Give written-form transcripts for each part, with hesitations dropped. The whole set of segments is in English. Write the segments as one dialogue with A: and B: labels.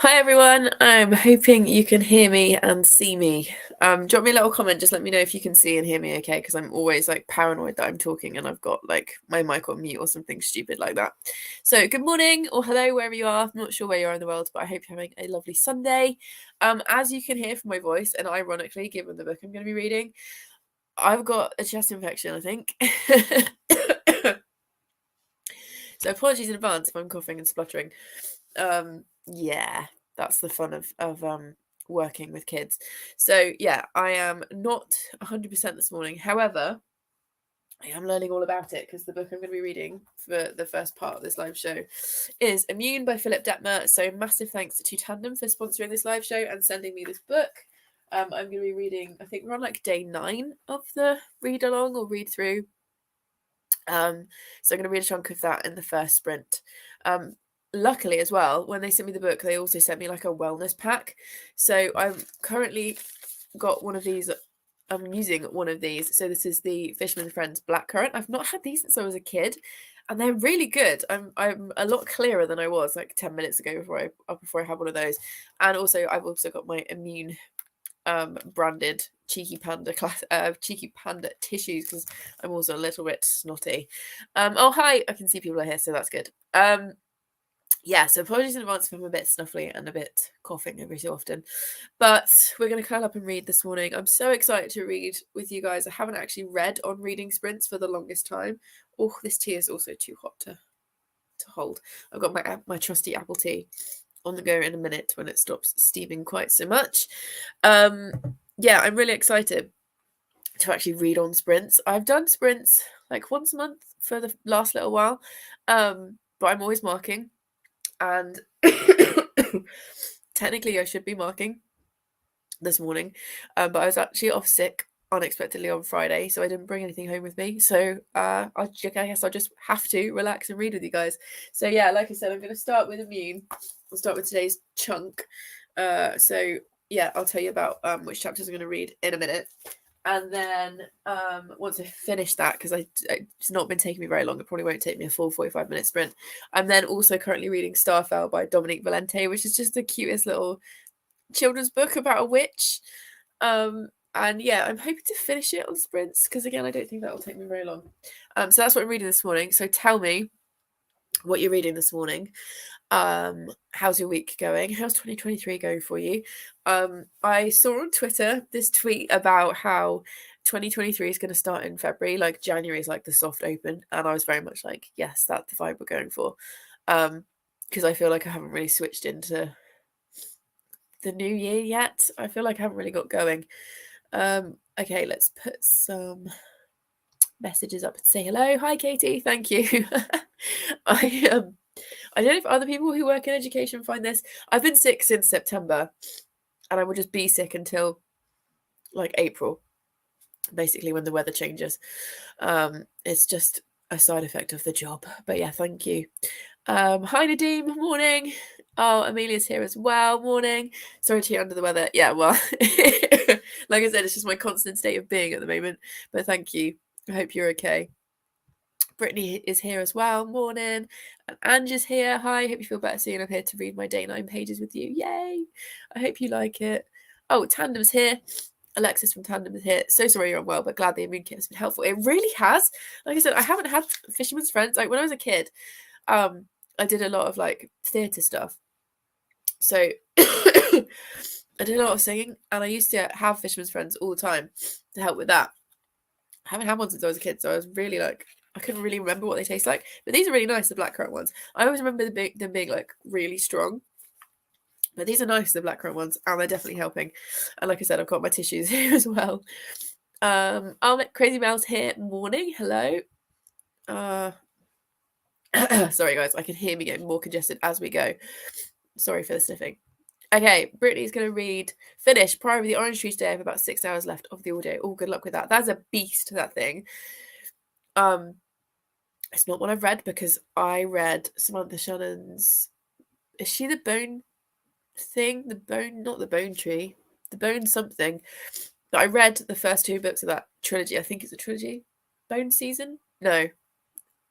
A: Hi everyone, I'm hoping you can hear me and see me. Drop me a little comment, just let me know if you can see and hear me okay, because I'm always like paranoid that I'm talking and I've got like my mic on mute or something stupid like that. So good morning or hello wherever you are. I'm not sure where you are in the world, but I hope you're having a lovely Sunday. As you can hear from my voice, and ironically, given the book I'm going to be reading, I've got a chest infection, I think. So apologies in advance if I'm coughing and spluttering. Yeah, that's the fun of working with kids. So yeah, I am not 100% this morning. However, I am learning all about it because the book I'm going to be reading for the first part of this live show is Immune by Philip Detmer. So massive thanks to Tandem for sponsoring this live show and sending me this book. I'm going to be reading, I think we're on like day 9 of the read along or read through. So I'm going to read a chunk of that in the first sprint. Luckily as well, when they sent me the book, they also sent me like a wellness pack. So I've currently got one of these. I'm using one of these. So this is the Fisherman's Friends Blackcurrant. I've not had these since I was a kid, and they're really good. I'm a lot clearer than I was like 10 minutes ago before I had one of those. And also I've also got my Immune branded cheeky panda tissues because I'm also a little bit snotty. Oh hi, I can see people are here, so that's good. Yeah, so apologies in advance if I'm a bit snuffly and a bit coughing every so often, but we're going to curl up and read this morning. I'm so excited to read with you guys. I haven't actually read on reading sprints for the longest time. Oh, this tea is also too hot to hold. I've got my trusty apple tea on the go in a minute when it stops steaming quite so much. Yeah, I'm really excited to actually read on sprints. I've done sprints like once a month for the last little while, but I'm always marking, and technically I should be marking this morning, but I was actually off sick unexpectedly on Friday, so I didn't bring anything home with me. So I guess I'll just have to relax and read with you guys. So yeah, like I said, I'm going to start with Immune. We'll start with today's chunk. So yeah, I'll tell you about which chapters I'm going to read in a minute. And then once I finish that, because it's not been taking me very long, it probably won't take me a full 45-minute sprint. I'm then also currently reading Starfell by Dominique Valente, which is just the cutest little children's book about a witch. And yeah, I'm hoping to finish it on sprints because again, I don't think that will take me very long. So that's what I'm reading this morning. So tell me what you're reading this morning. How's your week going? How's 2023 going for you? I saw on Twitter this tweet about how 2023 is going to start in February, like January is like the soft open, and I was very much like, yes, that's the vibe we're going for. Because I feel like I haven't really switched into the new year yet. I feel like I haven't really got going. Okay, let's put some messages up and say hello. Hi Katie, thank you. I don't know if other people who work in education find this. I've been sick since September, and I will just be sick until like April, basically when the weather changes. It's just a side effect of the job. But yeah, thank you. Hi Nadeem, morning. Oh, Amelia's here as well. Morning. Sorry to hear under the weather. Yeah, well, like I said, it's just my constant state of being at the moment. But thank you. I hope you're okay. Brittany is here as well. Morning. And Ange is here. Hi, hope you feel better soon. I'm here to read my day 9 pages with you. Yay. I hope you like it. Oh, Tandem's here. Alexis from Tandem is here. So sorry you're unwell, but glad the immune kit has been helpful. It really has. Like I said, I haven't had Fisherman's Friends. Like when I was a kid, I did a lot of like theatre stuff. So I did a lot of singing, and I used to have Fisherman's Friends all the time to help with that. I haven't had one since I was a kid, so I was really like, I couldn't really remember what they taste like. But these are really nice, the blackcurrant ones. I always remember them being like really strong. But these are nice, the blackcurrant ones, and they're definitely helping. And like I said, I've got my tissues here as well. Crazy Mel's here. Morning, hello. Sorry guys, I can hear me getting more congested as we go. Sorry for the sniffing. Okay, Brittany's going to finish Priory of the Orange Tree today. I have about 6 hours left of the audio. Oh, good luck with that. That's a beast, that thing. It's not one I've read because I read Samantha Shannon's. Is she the bone thing? The bone, not the bone tree. The bone something. But I read the first 2 books of that trilogy. I think it's a trilogy. Bone Season? No.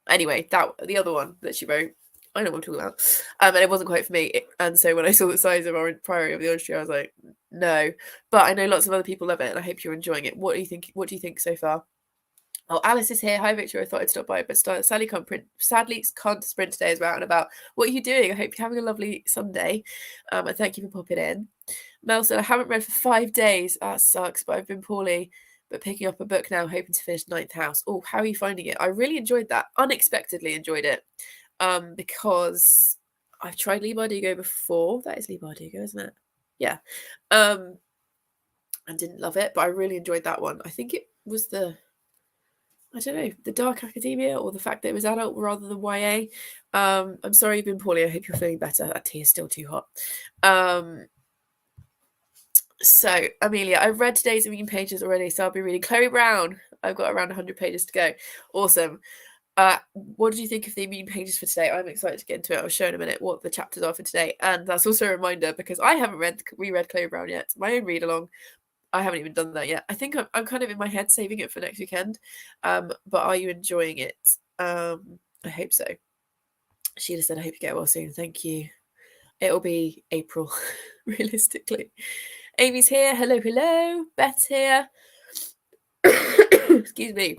A: Anyway, the other one that she wrote. I know what I'm talking And it wasn't quite for me. And so when I saw the size of our Priory of the Orange Tree, I was like, no. But I know lots of other people love it, and I hope you're enjoying it. What do you think? What do you think so far? Oh, Alice is here. Hi, Victor. I thought I'd stop by, but sadly can't sprint today as well and about. What are you doing? I hope you're having a lovely Sunday. And thank you for popping in. Mel said, I haven't read for 5 days. That sucks, but I've been poorly. But picking up a book now, hoping to finish Ninth House. Oh, how are you finding it? I really enjoyed that. Unexpectedly enjoyed it. Because I've tried Lee Bardugo before. That is Lee Bardugo, isn't it? Yeah. And didn't love it, but I really enjoyed that one. I think it was the Dark Academia, or the fact that it was adult rather than YA. I'm sorry you've been poorly. I hope you're feeling better. That tea is still too hot. So, Amelia, I've read today's Mean Pages already, so I'll be reading Chloe Brown. I've got around 100 pages to go. Awesome. What did you think of the Mean Pages for today? I'm excited to get into it. I'll show in a minute what the chapters are for today. And that's also a reminder, because I haven't reread Chloe Brown yet. My own read-along. I haven't even done that yet. I think I'm kind of in my head saving it for next weekend. But are you enjoying it? I hope so. Sheila said, I hope you get well soon. Thank you. It'll be April, realistically. Amy's here. Hello, hello. Beth's here. Excuse me.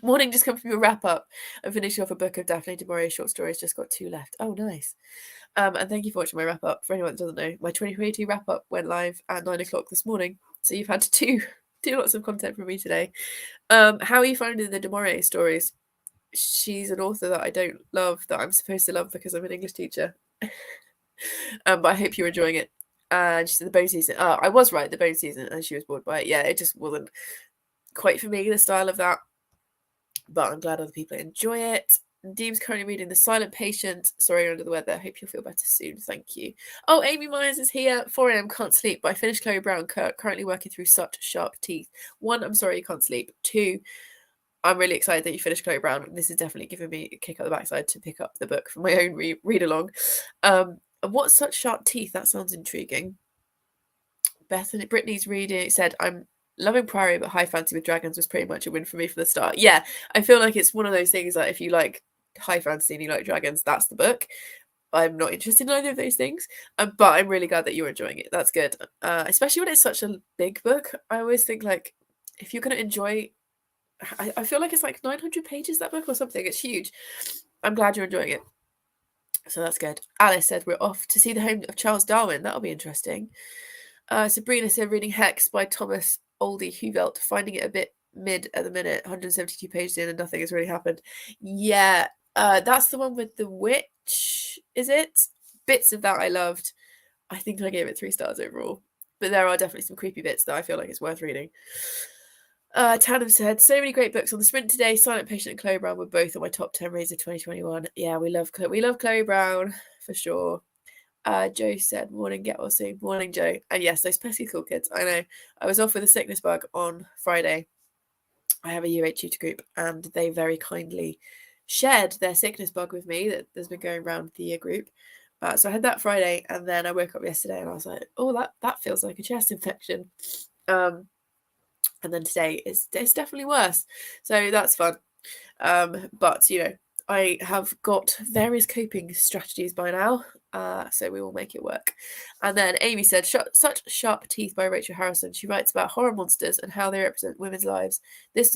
A: Morning, just come from your wrap up. I'm finishing off a book of Daphne du Maurier's short stories. Just got 2 left. Oh, nice. And thank you for watching my wrap up. For anyone that doesn't know, my 2022 wrap up went live at 9 o'clock this morning. So you've had two lots of content from me today. How are you finding the du Maurier stories? She's an author that I don't love, that I'm supposed to love because I'm an English teacher. But I hope you're enjoying it. And she said the bone season. I was right, the bone season, and she was bored by it. Yeah, it just wasn't quite for me, the style of that. But I'm glad other people enjoy it. Deem's currently reading The Silent Patient. Sorry, you're under the weather. Hope you'll feel better soon. Thank you. Oh, Amy Myers is here. 4 a.m. Can't sleep. But I finished Chloe Brown. Currently working through Such Sharp Teeth. 1, I'm sorry you can't sleep. 2, I'm really excited that you finished Chloe Brown. This is definitely giving me a kick up the backside to pick up the book for my own read along. What's Such Sharp Teeth? That sounds intriguing. Brittany's reading said, I'm loving Priory, but High Fantasy with Dragons was pretty much a win for me from the start. Yeah, I feel like it's one of those things that if you like high fantasy and you like dragons, that's the book. I'm not interested in either of those things, but I'm really glad that you're enjoying it. That's good, especially when it's such a big book. I always think, like, if you're going to enjoy, I feel like it's like 900 pages, that book, or something. It's huge. I'm glad you're enjoying it. So that's good. Alice said we're off to see the home of Charles Darwin. That'll be interesting. Sabrina said reading Hex by Thomas Oldie Huvelt, finding it a bit mid at the minute. 172 pages in and nothing has really happened. Yeah, that's the one with the witch, is it? Bits of that I loved. I think I gave it 3 stars overall. But there are definitely some creepy bits that I feel like it's worth reading. Tandem said, so many great books on the sprint today. Silent Patient and Chloe Brown were both on my top 10 reads of 2021. Yeah, we love Chloe Brown for sure. Joe said, morning, get well soon. Morning, Joe. And yes, those pesky school kids. I know. I was off with a sickness bug on Friday. I have a Year 8 tutor group, and they very kindly shared their sickness bug with me that has been going around the year group. So I had that Friday, and then I woke up yesterday and I was like, oh, that feels like a chest infection. And then today it's definitely worse. So that's fun. But, you know, I have got various coping strategies by now, so we will make it work. And then Amy said, Such Sharp Teeth by Rachel Harrison. She writes about horror monsters and how they represent women's lives. This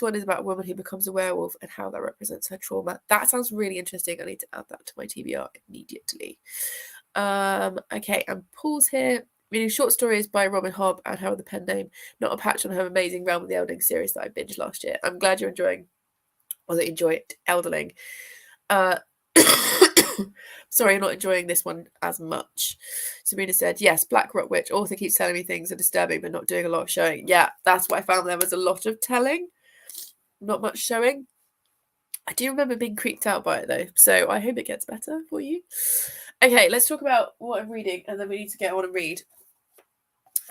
A: one is about a woman who becomes a werewolf and how that represents her trauma. That sounds really interesting. I need to add that to my TBR immediately. Okay, and Paul's here. Reading short stories by Robin Hobb and Harold the Pen Name. Not a patch on her amazing Realm of the Elding series that I binged last year. I'm glad you're enjoying, or that you enjoy it, Elderling. Sorry, you're not enjoying this one as much. Sabrina said, yes, Black Rock Witch. Author keeps telling me things are disturbing, but not doing a lot of showing. Yeah, that's what I found. There was a lot of telling, not much showing. I do remember being creeped out by it, though, so I hope it gets better for you. Okay, let's talk about what I'm reading, and then we need to get on and read.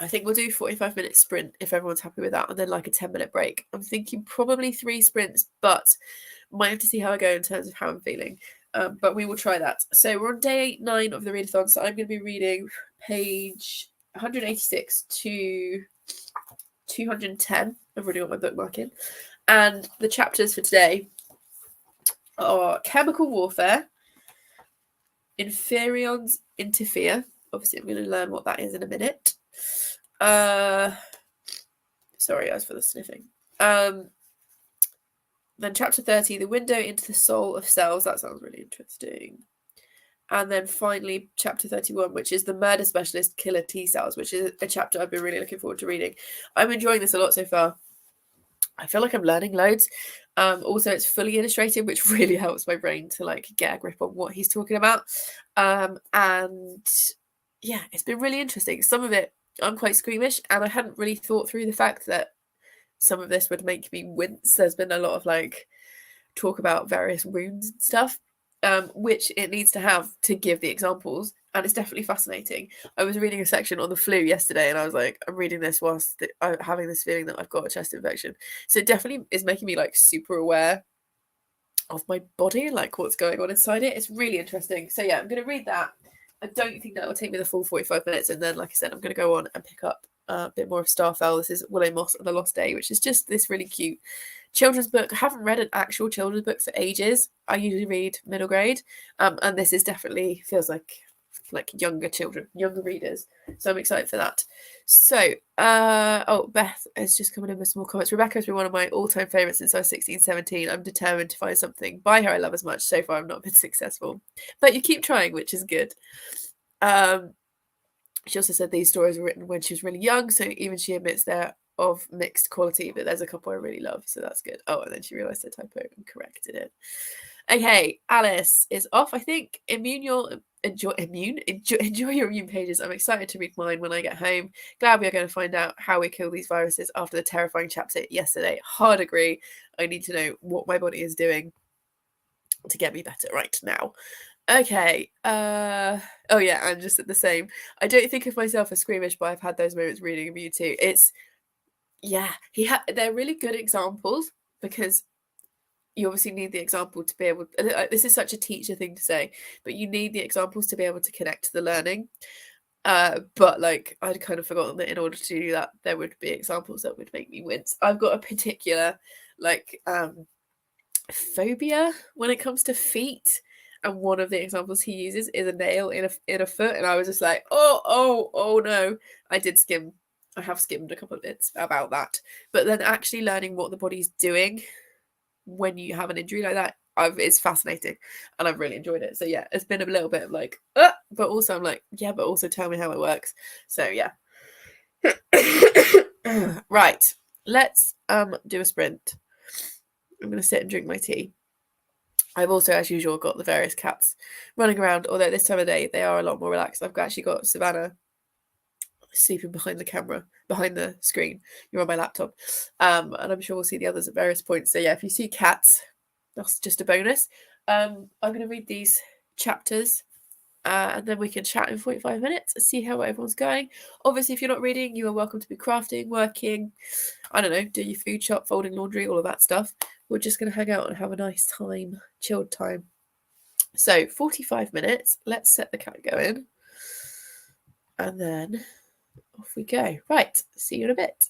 A: I think we'll do 45-minute sprint if everyone's happy with that, and then like a 10-minute break. I'm thinking probably 3 sprints, but might have to see how I go in terms of how I'm feeling. But we will try that. So we're on day 9 of the readathon, so I'm going to be reading page 186 to 210. I've already got my bookmark in. And the chapters for today are Chemical Warfare, Inferions interfere. Obviously, I'm going to learn what that is in a minute. Sorry, as for the sniffing. Then chapter 30, the window into the soul of cells. That sounds really interesting. And then finally, chapter 31, which is the murder specialist killer T cells, which is a chapter I've been really looking forward to reading. I'm enjoying this a lot so far. I feel like I'm learning loads. Also, it's fully illustrated, which really helps my brain to like get a grip on what he's talking about. And yeah, it's been really interesting. Some of it, I'm quite squeamish, and I hadn't really thought through the fact that some of this would make me wince. There's been a lot of like talk about various wounds and stuff, which it needs to have to give the examples. And it's definitely fascinating. I was reading a section on the flu yesterday, and I was like, I'm reading this whilst I'm having this feeling that I've got a chest infection. So it definitely is making me like super aware of my body, like what's going on inside it. It's really interesting. So yeah, I'm going to read that. I don't think that will take me the full 45 minutes. And then, like I said, I'm going to go on and pick up a bit more of Starfell. This is Willow Moss and the Lost Day, which is just this really cute children's book. I haven't read an actual children's book for ages. I usually read middle grade, and this is definitely feels like younger children, younger readers. So I'm excited for that. So, Beth has just come in with small comments. Rebecca has been one of my all-time favourites since I was 16, 17. I'm determined to find something by her I love as much. So far, I've not been successful, but you keep trying, which is good. She also said these stories were written when she was really young, so even she admits they're of mixed quality, but there's a couple I really love, so that's good. Oh, and then she realised her typo and corrected it. Okay, Alice is off. I think enjoy your immune pages. I'm excited to read mine when I get home. Glad we are going to find out how we kill these viruses after the terrifying chapter yesterday. Hard agree. I need to know what my body is doing to get me better right now. Okay. Oh yeah, I'm just at the same. I don't think of myself as squeamish, but I've had those moments reading of you too. It's they're really good examples because you obviously need the example to be able this is such a teacher thing to say, but you need the examples to be able to connect to the learning. But like I'd kind of forgotten that in order to do that, there would be examples that would make me wince. I've got a particular like phobia when it comes to feet. And one of the examples he uses is a nail in a foot, and I was just like, oh no. I have skimmed a couple of bits about that. But then actually learning what the body's doing when you have an injury like that, it's fascinating, and I've really enjoyed it. So yeah, it's been a little bit of like, but also I'm like, yeah, but also tell me how it works. So yeah. Right, let's do a sprint. I'm gonna sit and drink my tea. I've also, as usual, got the various cats running around, although this time of day they are a lot more relaxed. I've actually got Savannah sleeping behind the camera, behind the screen. You're on my laptop. And I'm sure we'll see the others at various points. So yeah, if you see cats, that's just a bonus. I'm going to read these chapters and then we can chat in 45 minutes, see how everyone's going. Obviously, if you're not reading, you are welcome to be crafting, working, I don't know, do your food shop, folding laundry, all of that stuff. We're just going to hang out and have a nice time, chilled time. So 45 minutes, let's set the cat going. And then off we go. Right, see you in a bit.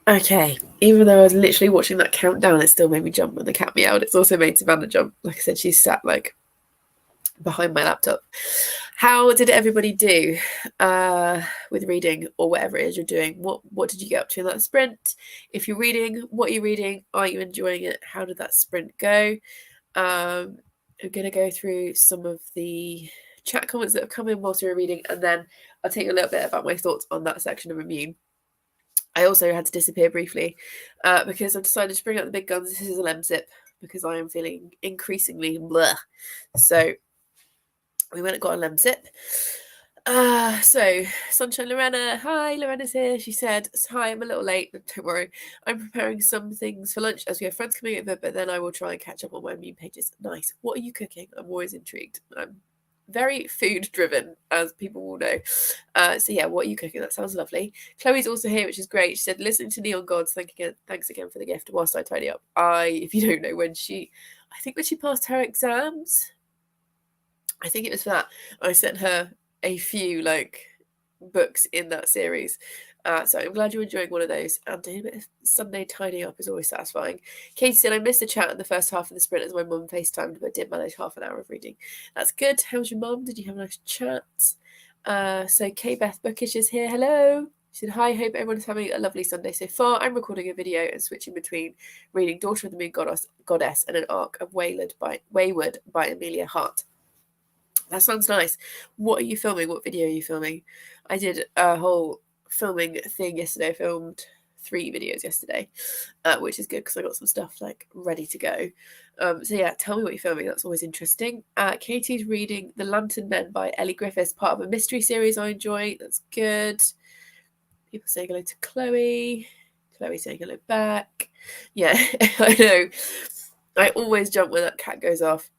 A: Okay, even though I was literally watching that countdown, it still made me jump when the cat meowed. It's also made Savannah jump. Like I said, she's sat like behind my laptop. How did everybody do with reading or whatever it is you're doing? What did you get up to in that sprint? If you're reading, what are you reading? Are you enjoying it? How did that sprint go? I'm going to go through some of the chat comments that have come in whilst we were reading, and then I'll tell you a little bit about my thoughts on that section of Immune. I also had to disappear briefly because I've decided to bring out the big guns. This is a lemsip because I am feeling increasingly blah. So we went and got a lemsip. So Sunshine Lorena, hi, Lorena's here. She said, hi, I'm a little late, but don't worry. I'm preparing some things for lunch as we have friends coming over, but then I will try and catch up on my Immune pages. Nice. What are you cooking? I'm always intrigued. I'm very food driven, as people will know. So yeah, what are you cooking? That sounds lovely. Chloe's also here, which is great. She said, listening to Neon Gods, thanks again for the gift whilst I tidy up. If you don't know, when she passed her exams, I think it was for that, I sent her a few like books in that series. So I'm glad you're enjoying one of those. And doing a bit of Sunday tidying up is always satisfying. Katie said, I missed the chat in the first half of the sprint as my mum FaceTimed, but did manage half an hour of reading. That's good. How's your mum? Did you have a nice chat? So K-Beth Bookish is here. Hello. She said, hi, hope everyone's having a lovely Sunday so far. I'm recording a video and switching between reading Daughter of the Moon Goddess and an arc of Wayward by Amelia Hart. That sounds nice. What are you filming? What video are you filming? I did a whole filming thing yesterday. I filmed 3 videos yesterday, which is good because I got some stuff like ready to go. So yeah, tell me what you're filming. That's always interesting. Katie's reading The Lantern Men by Ellie Griffiths, part of a mystery series I enjoy. That's good. People saying hello to Chloe. Chloe saying hello back. Yeah, I know. I always jump when that cat goes off.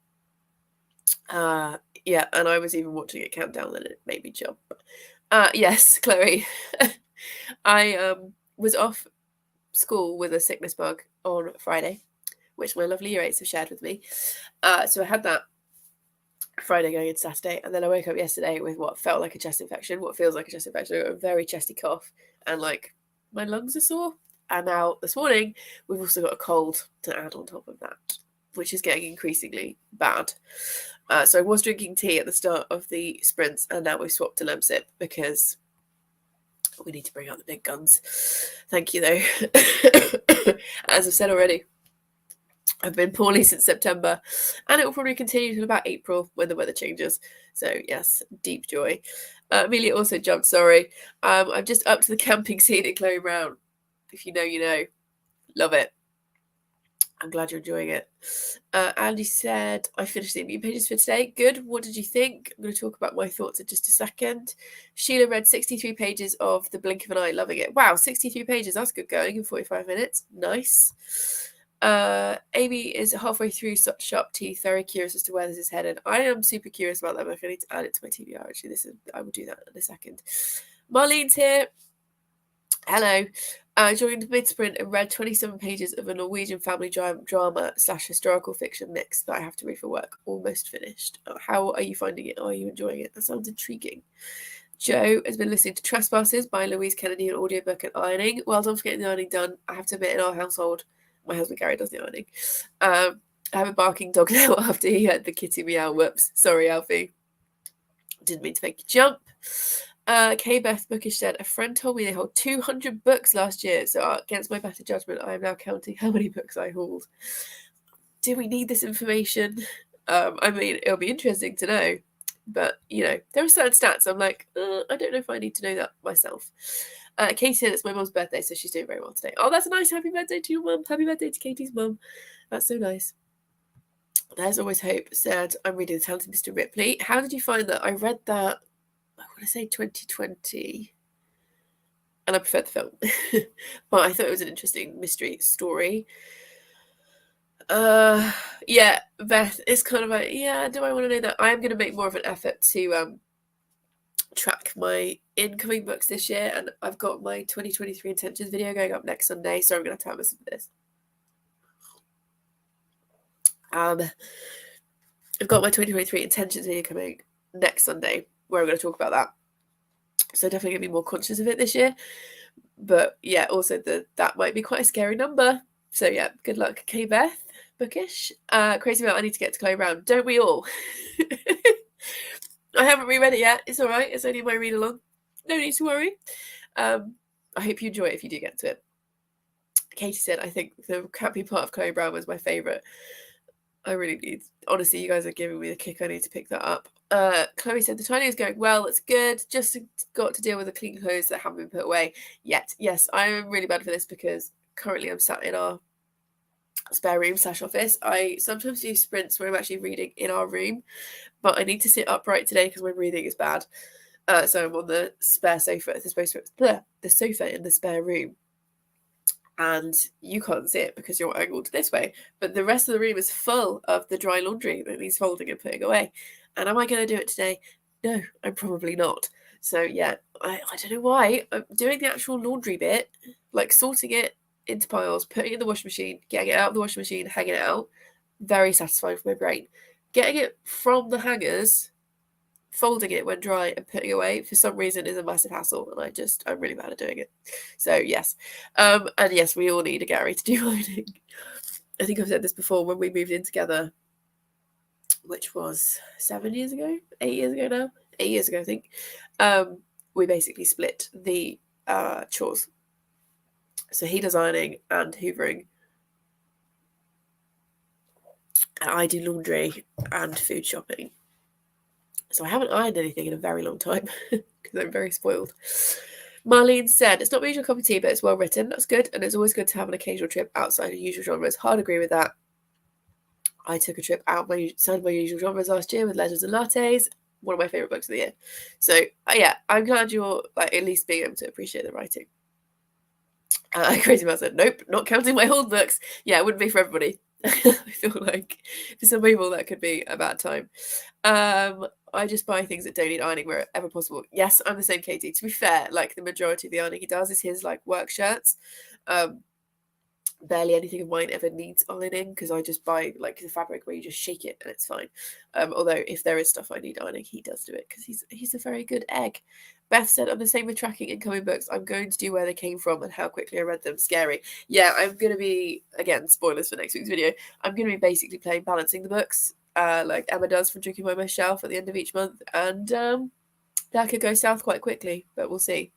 A: Yeah, and I was even watching it count down, and it made me jump. Yes, Chloe. I was off school with a sickness bug on Friday, which my lovely year 8s have shared with me. So I had that Friday going into Saturday, and then I woke up yesterday with what felt like a chest infection, what feels like a chest infection, a very chesty cough, and like my lungs are sore. And now this morning, we've also got a cold to add on top of that, which is getting increasingly bad. So I was drinking tea at the start of the sprints, and now we've swapped to lemsip because we need to bring out the big guns. Thank you, though. As I've said already, I've been poorly since September, and it will probably continue until about April when the weather changes. So yes, deep joy. Amelia also jumped, sorry. I'm just up to the camping scene in Chloe Brown. If you know, you know. Love it. I'm glad you're enjoying it. Andy said, I finished the Immune pages for today. Good. What did you think? I'm going to talk about my thoughts in just a second. Sheila read 63 pages of The Blink of an Eye. Loving it. Wow, 63 pages. That's good going in 45 minutes. Nice. Amy is halfway through Sharp Teeth. Very curious as to where this is headed. I am super curious about that, but I need to add it to my TBR. Actually, I will do that in a second. Marlene's here. Hello. I joined mid-sprint and read 27 pages of a Norwegian family drama / historical fiction mix that I have to read for work. Almost finished. How are you finding it? Are you enjoying it? That sounds intriguing. Joe has been listening to Trespasses by Louise Kennedy, an audiobook and ironing. Well done for getting the ironing done. I have to admit, in our household, my husband Gary does the ironing. I have a barking dog now after he heard the kitty meow. Whoops. Sorry, Alfie. Didn't mean to make you jump. K-Beth Bookish said, a friend told me they hold 200 books last year, so against my better judgment, I am now counting how many books I hold. Do we need this information? I mean, it'll be interesting to know, but, you know, there are certain stats I'm like, I don't know if I need to know that myself. Katie said it's my mum's birthday, so she's doing very well today. Oh, that's a nice happy birthday to your mum. Happy birthday to Katie's mum. That's so nice. There's Always Hope said, I'm reading The Talented Mr. Ripley. How did you find that? I read that, I want to say 2020, and I preferred the film. But I thought it was an interesting mystery story. Yeah, Beth, it's kind of like, yeah, do I want to know that? I am going to make more of an effort to track my incoming books this year, and I've got my 2023 intentions video going up next Sunday, so I'm going to have to have a listen to this. I've got my 2023 intentions video coming next Sunday, where I'm going to talk about that. So definitely going to be more conscious of it this year. But yeah, also that might be quite a scary number. So yeah, good luck, K Beth. Bookish. Crazy Mount, I need to get to Chloe Brown. Don't we all? I haven't reread it yet. It's all right. It's only my read along. No need to worry. I hope you enjoy it if you do get to it. Katie said, I think the campy part of Chloe Brown was my favourite. I really need, honestly, you guys are giving me the kick. I need to pick that up. Chloe said, the tidying is going well. It's good. Just got to deal with the clean clothes that haven't been put away yet. Yes, I'm really bad for this because currently I'm sat in our spare room / office. I sometimes do sprints where I'm actually reading in our room, but I need to sit upright today because my breathing is bad. So I'm on the spare sofa. The sofa in the spare room. And you can't see it because you're angled this way. But the rest of the room is full of the dry laundry that needs folding and putting away. And am I going to do it today? No, I'm probably not. So yeah, I don't know why. I'm doing the actual laundry bit, like sorting it into piles, putting it in the washing machine, getting it out of the washing machine, hanging it out. Very satisfying for my brain. Getting it from the hangers, folding it when dry and putting away for some reason is a massive hassle, and I'm really bad at doing it. So yes, and yes, we all need a Gary to do ironing. I think I've said this before. When we moved in together, which was 8 years ago now, 8 years ago I think, we basically split the chores. So he does ironing and hoovering, and I do laundry and food shopping. So I haven't ironed anything in a very long time because I'm very spoiled. Marlene said, it's not my usual cup of tea, but it's well written. That's good. And it's always good to have an occasional trip outside of usual genres. Hard agree with that. I took a trip outside my usual genres last year with Legends and Lattes. One of my favourite books of the year. So yeah, I'm glad you're like at least being able to appreciate the writing. Crazy Man said, nope, not counting my old books. Yeah, it wouldn't be for everybody. I feel like for some people that could be a bad time. I just buy things that don't need ironing wherever possible. Yes, I'm the same, Katie. To be fair, like the majority of the ironing he does is his like work shirts. Barely anything of mine ever needs ironing because I just buy like the fabric where you just shake it and it's fine. Although if there is stuff I need ironing, he does do it because he's a very good egg. Beth said, I'm the same with tracking incoming books. I'm going to do where they came from and how quickly I read them. Scary. Yeah, I'm going to be, again, spoilers for next week's video, I'm going to be basically playing balancing the books like Emma does from Drinking by My Shelf at the end of each month. And that could go south quite quickly, but we'll see.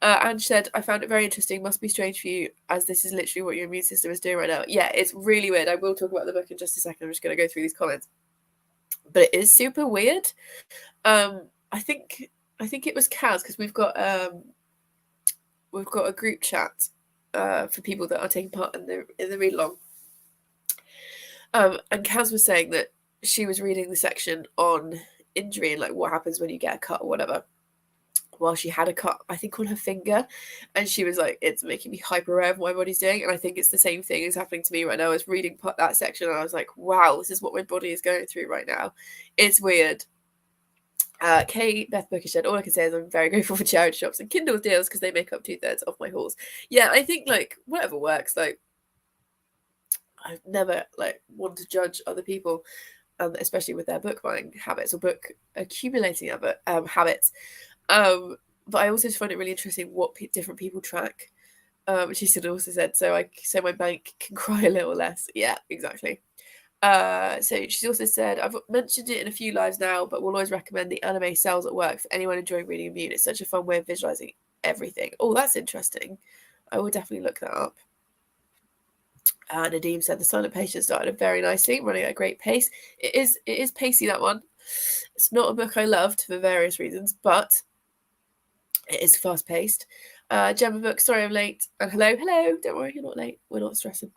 A: Ange said, I found it very interesting. Must be strange for you, as this is literally what your immune system is doing right now. Yeah, it's really weird. I will talk about the book in just a second. I'm just going to go through these comments. But it is super weird. I think it was Kaz, because we've got a group chat for people that are taking part in the read along. And Kaz was saying that she was reading the section on injury and like what happens when you get a cut or whatever. While she had a cut, I think, on her finger, and she was like, it's making me hyper aware of what my body's doing. And I think it's the same thing is happening to me right now. I was reading that section and I was like, wow, this is what my body is going through right now. It's weird. Beth Booker said, all I can say is I'm very grateful for charity shops and Kindle deals because they make up 2/3 of my hauls. Yeah, I think like whatever works. Like I've never like wanted to judge other people, especially with their book buying habits or book accumulating habits. But I also find it really interesting what different people track. She also said, so my bank can cry a little less. Yeah, exactly. So she's also said, I've mentioned it in a few lives now, but we'll always recommend the anime Cells at Work for anyone enjoying reading Immune. It's such a fun way of visualizing everything. Oh, that's interesting. I will definitely look that up. Nadim said the Silent Patient started very nicely, running at a great pace. It is pacey, that one. It's not a book I loved for various reasons, but it is fast paced. Gemma book, sorry I'm late. And hello. Don't worry, you're not late. We're not stressing.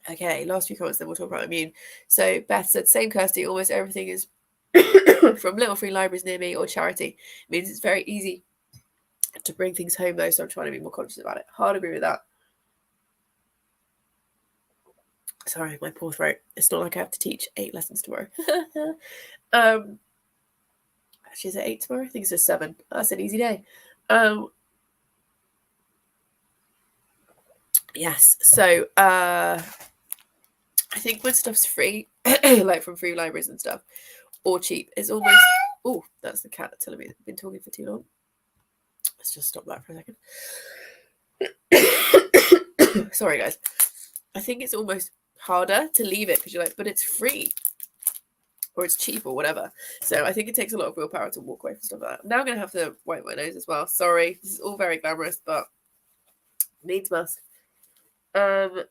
A: Okay, last few comments, then we'll talk about Immune. So Beth said, same Kirsty, almost everything is from little free libraries near me or charity. It means it's very easy to bring things home though, so I'm trying to be more conscious about it. Hard agree with that. Sorry, my poor throat. It's not like I have to teach 8 lessons tomorrow. Actually, is it 8 tomorrow? I think it's just 7. That's an easy day. Yes, so I think when stuff's free, like from free libraries and stuff, or cheap, it's almost... Oh, that's the cat telling me I've been talking for too long. Let's just stop that for a second. Sorry, guys. I think it's almost harder to leave it because you're like, but it's free or it's cheap or whatever. So I think it takes a lot of willpower to walk away from stuff like that. Now I'm going to have to wipe my nose as well. Sorry. This is all very glamorous, but needs must. Oh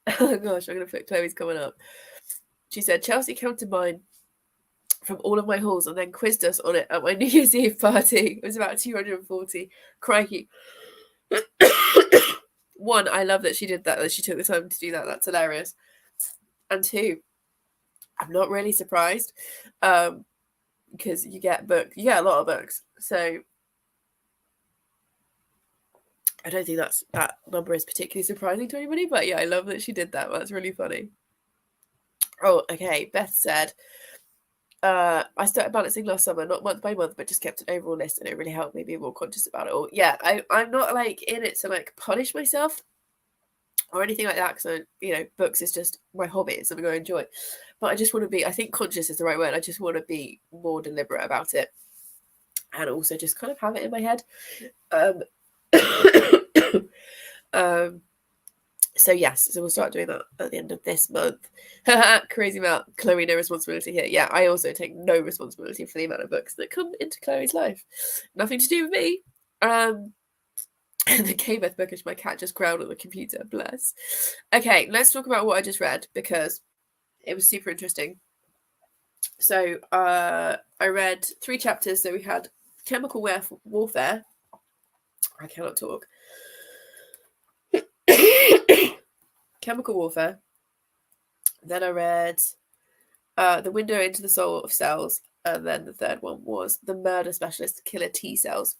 A: gosh, I'm going to put Chloe's coming up. She said, Chelsea counted mine from all of my hauls and then quizzed us on it at my New Year's Eve party. It was about 240. Crikey. One, I love that she did that she took the time to do that. That's hilarious. And two, I'm not really surprised because you get a lot of books. So I don't think that number is particularly surprising to anybody, but yeah, I love that she did that. That's really funny. Oh, okay. Beth said, I started balancing last summer, not month by month, but just kept an overall list, and it really helped me be more conscious about it all. Yeah, I'm not like in it to like punish myself or anything like that, because books is just my hobby. It's something I enjoy. But I just want to be, I think conscious is the right word. I just want to be more deliberate about it. And also just kind of have it in my head. So yes, so we'll start doing that at the end of this month. Crazy amount. Chloe, no responsibility here. Yeah, I also take no responsibility for the amount of books that come into Chloe's life. Nothing to do with me. And the K-Beth bookish, my cat just growled at the computer, bless. Okay, let's talk about what I just read, because it was super interesting. So I read 3 chapters. So we had Chemical Warfare. I cannot talk. Chemical Warfare. Then I read The Window into the Soul of Cells. And then the third one was The Murder Specialist Killer T Cells.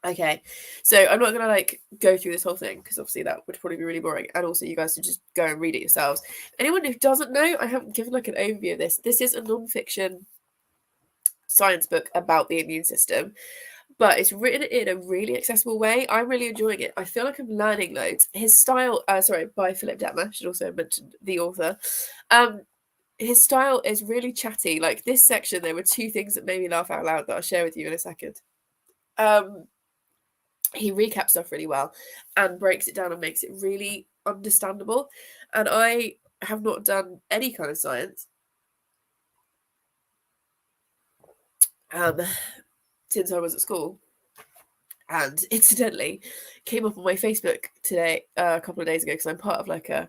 A: Okay, so I'm not going to go through this whole thing, because obviously that would probably be really boring. And also you guys should just go and read it yourselves. Anyone who doesn't know, I haven't given an overview of this. This is a non-fiction science book about the immune system, but it's written in a really accessible way. I'm really enjoying it. I feel like I'm learning loads. His style, by Philip Detmer, should also mention the author. His style is really chatty. Like this section, there were 2 things that made me laugh out loud that I'll share with you in a second. He recaps stuff really well and breaks it down and makes it really understandable. And I have not done any kind of science since I was at school. And incidentally, came up on my Facebook today, a couple of days ago, because I'm part of a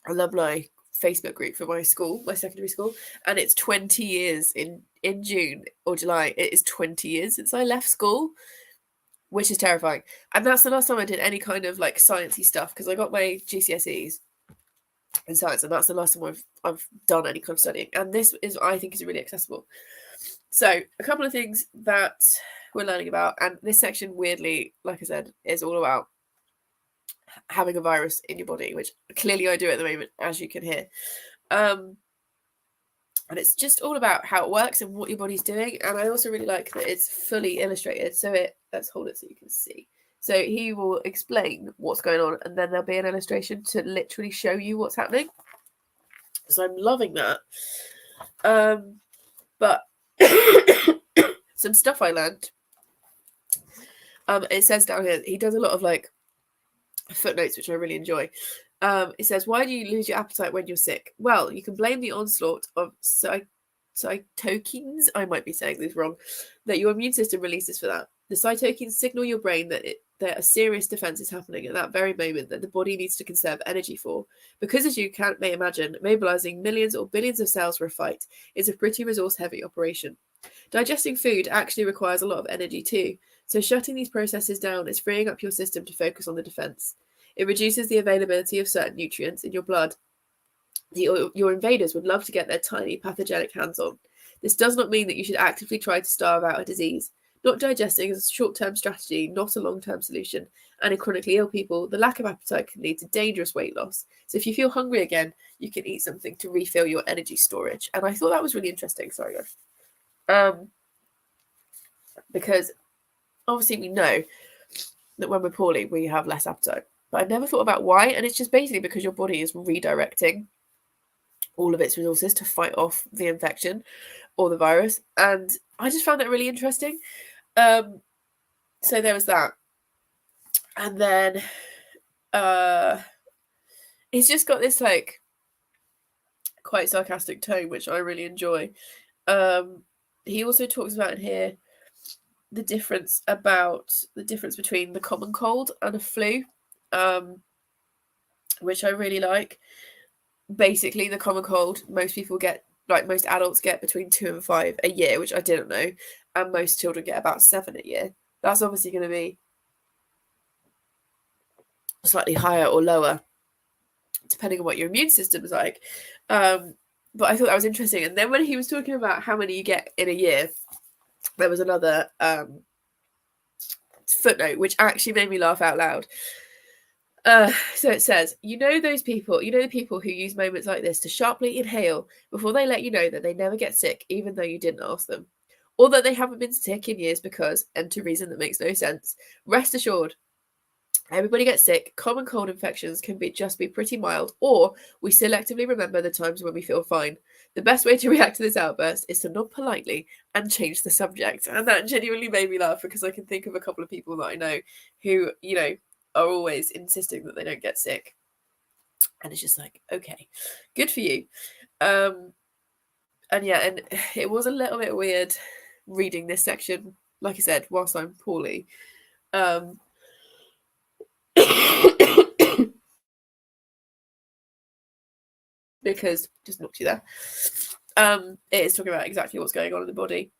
A: alumni Facebook group for my school, my secondary school, and it's 20 years in June or July. It is 20 years since I left school, which is terrifying. And that's the last time I did any kind of sciencey stuff, because I got my GCSEs in science, and that's the last time I've done any kind of studying. And this is, I think, is really accessible. So a couple of things that we're learning about, and this section, weirdly, like I said, is all about having a virus in your body, which clearly I do at the moment, as you can hear. And it's just all about how it works and what your body's doing. And I also really like that it's fully illustrated. So let's hold it so you can see. So he will explain what's going on, and then there'll be an illustration to literally show you what's happening. So I'm loving that. But some stuff I learned. It says down here, he does a lot of footnotes, which I really enjoy. It says, why do you lose your appetite when you're sick? Well, you can blame the onslaught of cytokines, I might be saying this wrong, that your immune system releases for that. The cytokines signal your brain that a serious defense is happening at that very moment that the body needs to conserve energy for. Because, as you may imagine, mobilizing millions or billions of cells for a fight is a pretty resource-heavy operation. Digesting food actually requires a lot of energy too, so shutting these processes down is freeing up your system to focus on the defense. It reduces the availability of certain nutrients in your blood your invaders would love to get their tiny pathogenic hands on. This does not mean that you should actively try to starve out a disease. Not digesting is a short-term strategy, not a long-term solution. And in chronically ill people, the lack of appetite can lead to dangerous weight loss. So if you feel hungry again, you can eat something to refill your energy storage. And I thought that was really interesting. Sorry, guys. Because obviously we know that when we're poorly, we have less appetite. But I've never thought about why. And it's just basically because your body is redirecting all of its resources to fight off the infection or the virus. And I just found that really interesting. So there was that. And then he's just got this like quite sarcastic tone, which I really enjoy. He also talks about in here the difference between the common cold and a flu, which I really like. Basically, the common cold, most people get, like most adults get between 2 and 5 a year, which I didn't know, and most children get about 7 a year. That's obviously going to be slightly higher or lower, depending on what your immune system is like. But I thought that was interesting. And then when he was talking about how many you get in a year, there was another footnote which actually made me laugh out loud. So it says, the people who use moments like this to sharply inhale before they let you know that they never get sick, even though you didn't ask them, or that they haven't been sick in years because, enter reason that makes no sense. Rest assured, everybody gets sick. Common cold infections can just be pretty mild, or we selectively remember the times when we feel fine. The best way to react to this outburst is to nod politely and change the subject. And that genuinely made me laugh, because I can think of a couple of people that I know who, are always insisting that they don't get sick. And it's just like, okay, good for you. And it was a little bit weird reading this section, like I said, whilst I'm poorly. Because just knocked you there. It is talking about exactly what's going on in the body.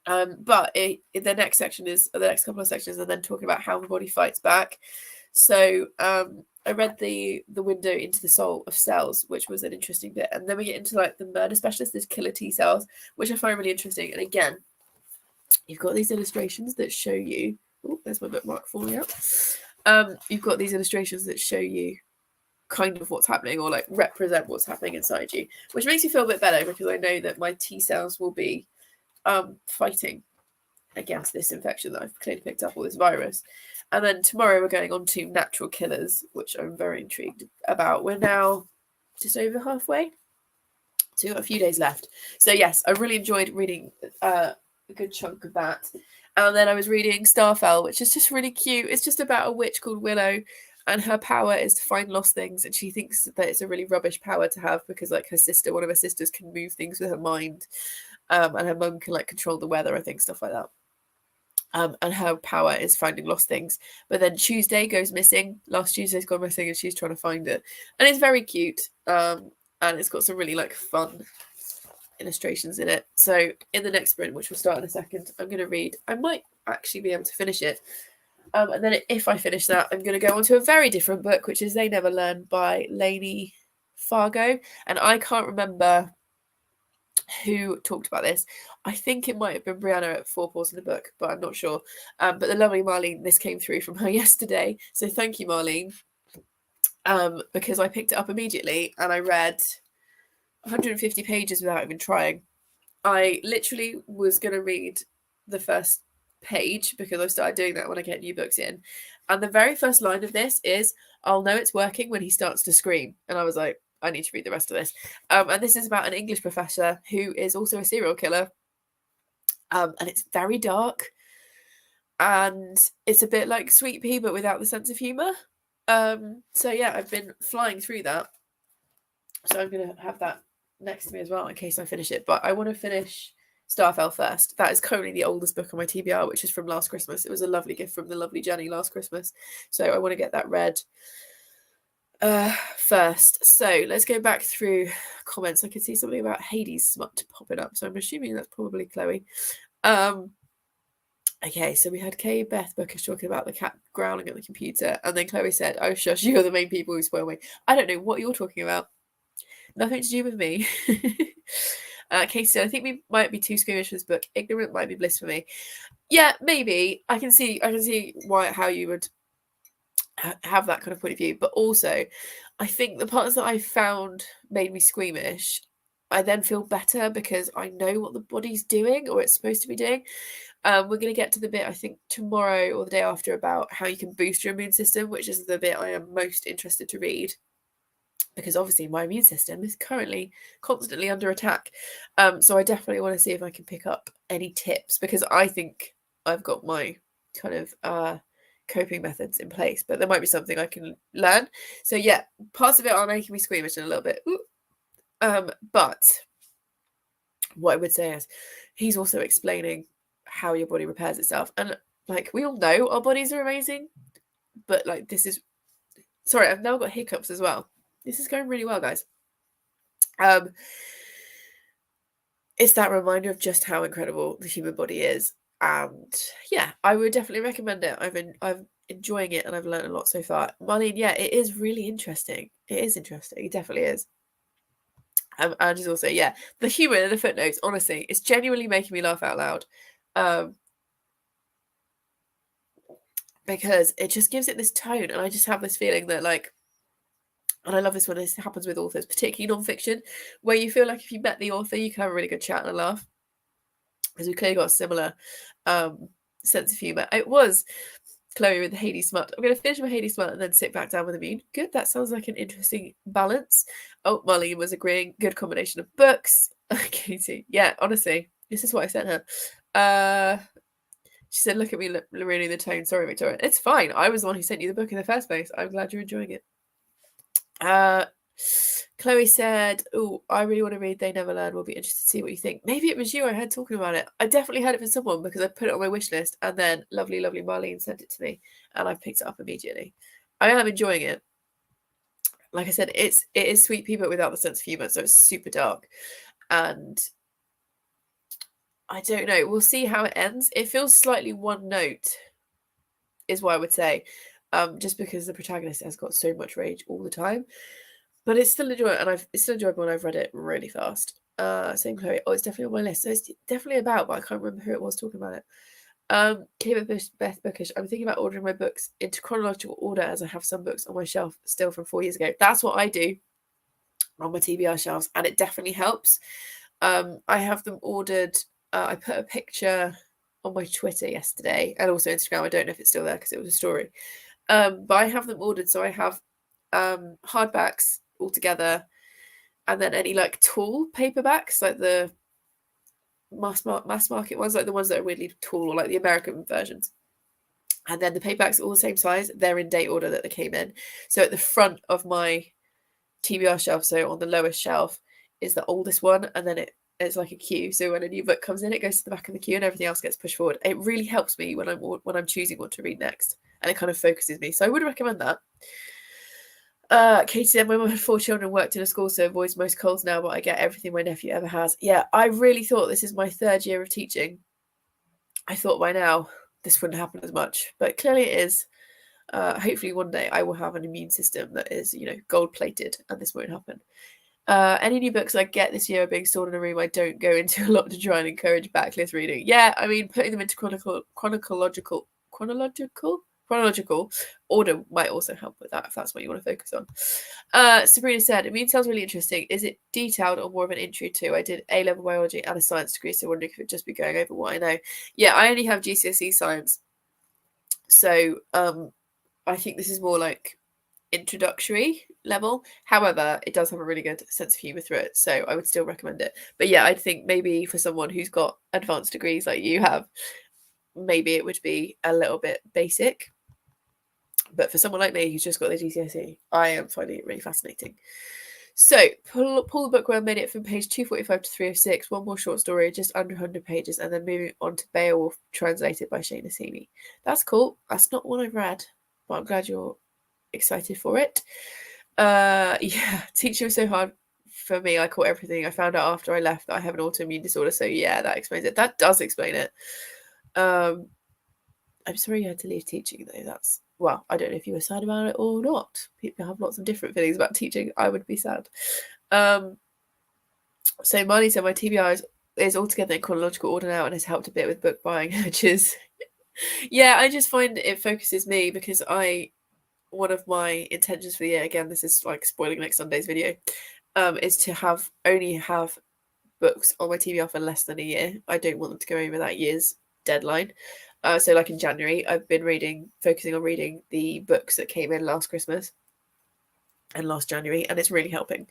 A: But the next couple of sections are then talking about how the body fights back. So I read the window into the soul of cells, which was an interesting bit, and then we get into like the murder specialist, there's killer T cells, which I find really interesting. And again, you've got these illustrations that show you. Oh, there's my bookmark falling out. You've got these illustrations that show you kind of what's happening, or like represent what's happening inside you, which makes me feel a bit better, because I know that my T cells will be fighting against this infection that I've clearly picked up, all this virus. And then tomorrow we're going on to natural killers, which I'm very intrigued about. We're now just over halfway, so we've got a few days left. So yes, I really enjoyed reading a good chunk of that. And then I was reading Starfell, which is just really cute. It's just about a witch called Willow, and her power is to find lost things, and she thinks that it's a really rubbish power to have, because like one of her sisters can move things with her mind, and her mum can like control the weather, I think, stuff like that. And her power is finding lost things. But then Tuesday goes missing. Last Tuesday's gone missing, and she's trying to find it. And it's very cute. And it's got some really like fun illustrations in it. So in the next sprint, which we'll start in a second, I'm going to read. I might actually be able to finish it. And then if I finish that, I'm going to go on to a very different book, which is They Never Learn by Lainey Fargo. And I can't remember who talked about this. I think it might have been Brianna at Four Paws in the Book, but I'm not sure. But the lovely Marlene, this came through from her yesterday. So thank you, Marlene. Because I picked it up immediately and I read 150 pages without even trying. I literally was going to read the first page, because I started doing that when I get new books in. And the very first line of this is, "I'll know it's working when he starts to scream." And I was like, I need to read the rest of this. And this is about an English professor who is also a serial killer. And it's very dark. And it's a bit like Sweet Pea, but without the sense of humour. So yeah, I've been flying through that. So I'm going to have that next to me as well in case I finish it. But I want to finish Starfell first. That is currently the oldest book on my TBR, which is from last Christmas. It was a lovely gift from the lovely Jenny last Christmas. So I want to get that read first. So let's go back through comments. I can see something about Hades smut popping up, so I'm assuming that's probably Chloe. Okay, so we had Kay Beth Bookish talking about the cat growling at the computer, and then Chloe said, "Oh shush, you're the main people who spoil me." I don't know what you're talking about. Nothing to do with me. Casey said, "I think we might be too squeamish for this book. Ignorant might be bliss for me." Yeah, maybe. I can see how you would have that kind of point of view, but also I think the parts that I found made me squeamish, I then feel better because I know what the body's doing, or it's supposed to be doing. We're going to get to the bit, I think, tomorrow or the day after, about how you can boost your immune system, which is the bit I am most interested to read, because obviously my immune system is currently constantly under attack. So I definitely want to see if I can pick up any tips, because I think I've got my kind of coping methods in place, but there might be something I can learn. So yeah, parts of it are making me squeamish in a little bit. But what I would say is he's also explaining how your body repairs itself. And like, we all know our bodies are amazing, but like, this is, sorry, I've now got hiccups as well. This is going really well, guys. It's that reminder of just how incredible the human body is. And yeah, I would definitely recommend it. I've enjoying it and I've learned a lot so far. Marlene, yeah, it is really interesting. It is interesting. It definitely is. And just also, yeah, the humour in the footnotes, honestly, it's genuinely making me laugh out loud. Because it just gives it this tone, and I just have this feeling that, like, and I love this when this happens with authors, particularly non-fiction, where you feel like if you met the author, you can have a really good chat and a laugh. Because we clearly got a similar sense of humour. It was Chloe with the Hades Smut. I'm going to finish my Hades Smut and then sit back down with Immune. Good, that sounds like an interesting balance. Oh, Marlene was agreeing. Good combination of books. Katie, yeah, honestly, this is what I sent her. She said, look at me reading the tone. Sorry, Victoria. It's fine. I was the one who sent you the book in the first place. I'm glad you're enjoying it. Chloe said, oh, I really want to read They Never Learn. We'll be interested to see what you think. Maybe it was you I heard talking about it. I definitely heard it from someone because I put it on my wish list, and then lovely Marlene sent it to me and I picked it up immediately. I am enjoying it. Like I said, it is sweet pea but without the sense of humour, so it's super dark. And I don't know. We'll see how it ends. It feels slightly one note, is what I would say. Just because the protagonist has got so much rage all the time. But it's still enjoyable, and it's still enjoyable when I've read it really fast. Same Chloe. Oh, it's definitely on my list. So it's definitely about, but I can't remember who it was talking about it. Beth Bookish. I'm thinking about ordering my books into chronological order as I have some books on my shelf still from 4 years ago. That's what I do on my TBR shelves, and it definitely helps. I have them ordered. I put a picture on my Twitter yesterday and also Instagram. I don't know if it's still there because it was a story. But I have them ordered, so I have hardbacks all together, and then any like tall paperbacks, like the mass market ones, like the ones that are weirdly tall, or like the American versions. And then the paperbacks are all the same size. They're in date order that they came in. So at the front of my TBR shelf, so on the lowest shelf, is the oldest one, and then it's like a queue. So when a new book comes in, it goes to the back of the queue, and everything else gets pushed forward. It really helps me when I'm choosing what to read next, and it kind of focuses me. So I would recommend that. Katie said, my mum had 4 children, worked in a school, so avoids most colds now, but I get everything my nephew ever has. Yeah, I really thought, this is my 3rd year of teaching, I thought by now this wouldn't happen as much, but clearly it is. Hopefully one day I will have an immune system that is, gold plated, and this won't happen. Any new books I get this year are being stored in a room I don't go into a lot to try and encourage backlist reading. Yeah, I mean, putting them into chronological order might also help with that, if that's what you want to focus on. Sabrina said, Immune sounds really interesting. Is it detailed or more of an intro to? I did A-level biology and a science degree, so wondering if it'd just be going over what I know. Yeah, I only have GCSE science, so I think this is more like introductory level. However, it does have a really good sense of humour through it, so I would still recommend it. But yeah, I think maybe for someone who's got advanced degrees like you have, maybe it would be a little bit basic. But for someone like me who's just got the GCSE, I am finding it really fascinating. So, pull the book where I made it from page 245 to 306, one more short story, just under 100 pages, and then moving on to Beowulf, translated by Shane Nassimi. That's cool. That's not one I've read, but I'm glad you're excited for it. Yeah, teaching was so hard for me. I caught everything. I found out after I left that I have an autoimmune disorder, so yeah, that explains it. That does explain it. I'm sorry you had to leave teaching, though. Well, I don't know if you were sad about it or not. People have lots of different feelings about teaching. I would be sad. So Marnie said, my TBR is altogether in chronological order now and has helped a bit with book buying, which is... yeah, I just find it focuses me, because one of my intentions for the year, again, this is like spoiling next Sunday's video, is to only have books on my TBR for less than a year. I don't want them to go over that year's deadline. So like in January, I've been focusing on reading the books that came in last Christmas. and last January, and it's really helping.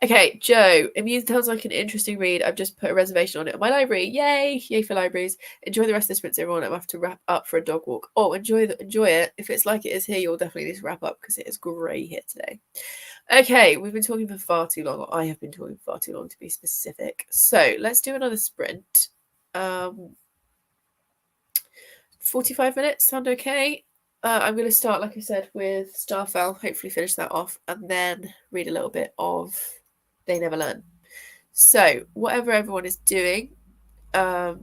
A: Okay, Joe, Immune sounds like an interesting read. I've just put a reservation on it at my library. Yay! Yay for libraries. Enjoy the rest of this sprint, everyone. I'm have to wrap up for a dog walk. Oh, enjoy it. If it's like it is here, you'll definitely need to wrap up because it is grey here today. Okay, we've been talking for far too long. I have been talking for far too long, to be specific. So let's do another sprint. 45 minutes, sound okay? I'm going to start, like I said, with Starfell, hopefully finish that off, and then read a little bit of They Never Learn. So, whatever everyone is doing, I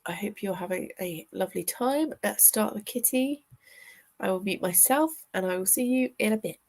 A: hope you're having a lovely time. Let's start with Kitty. I will mute myself, and I will see you in a bit.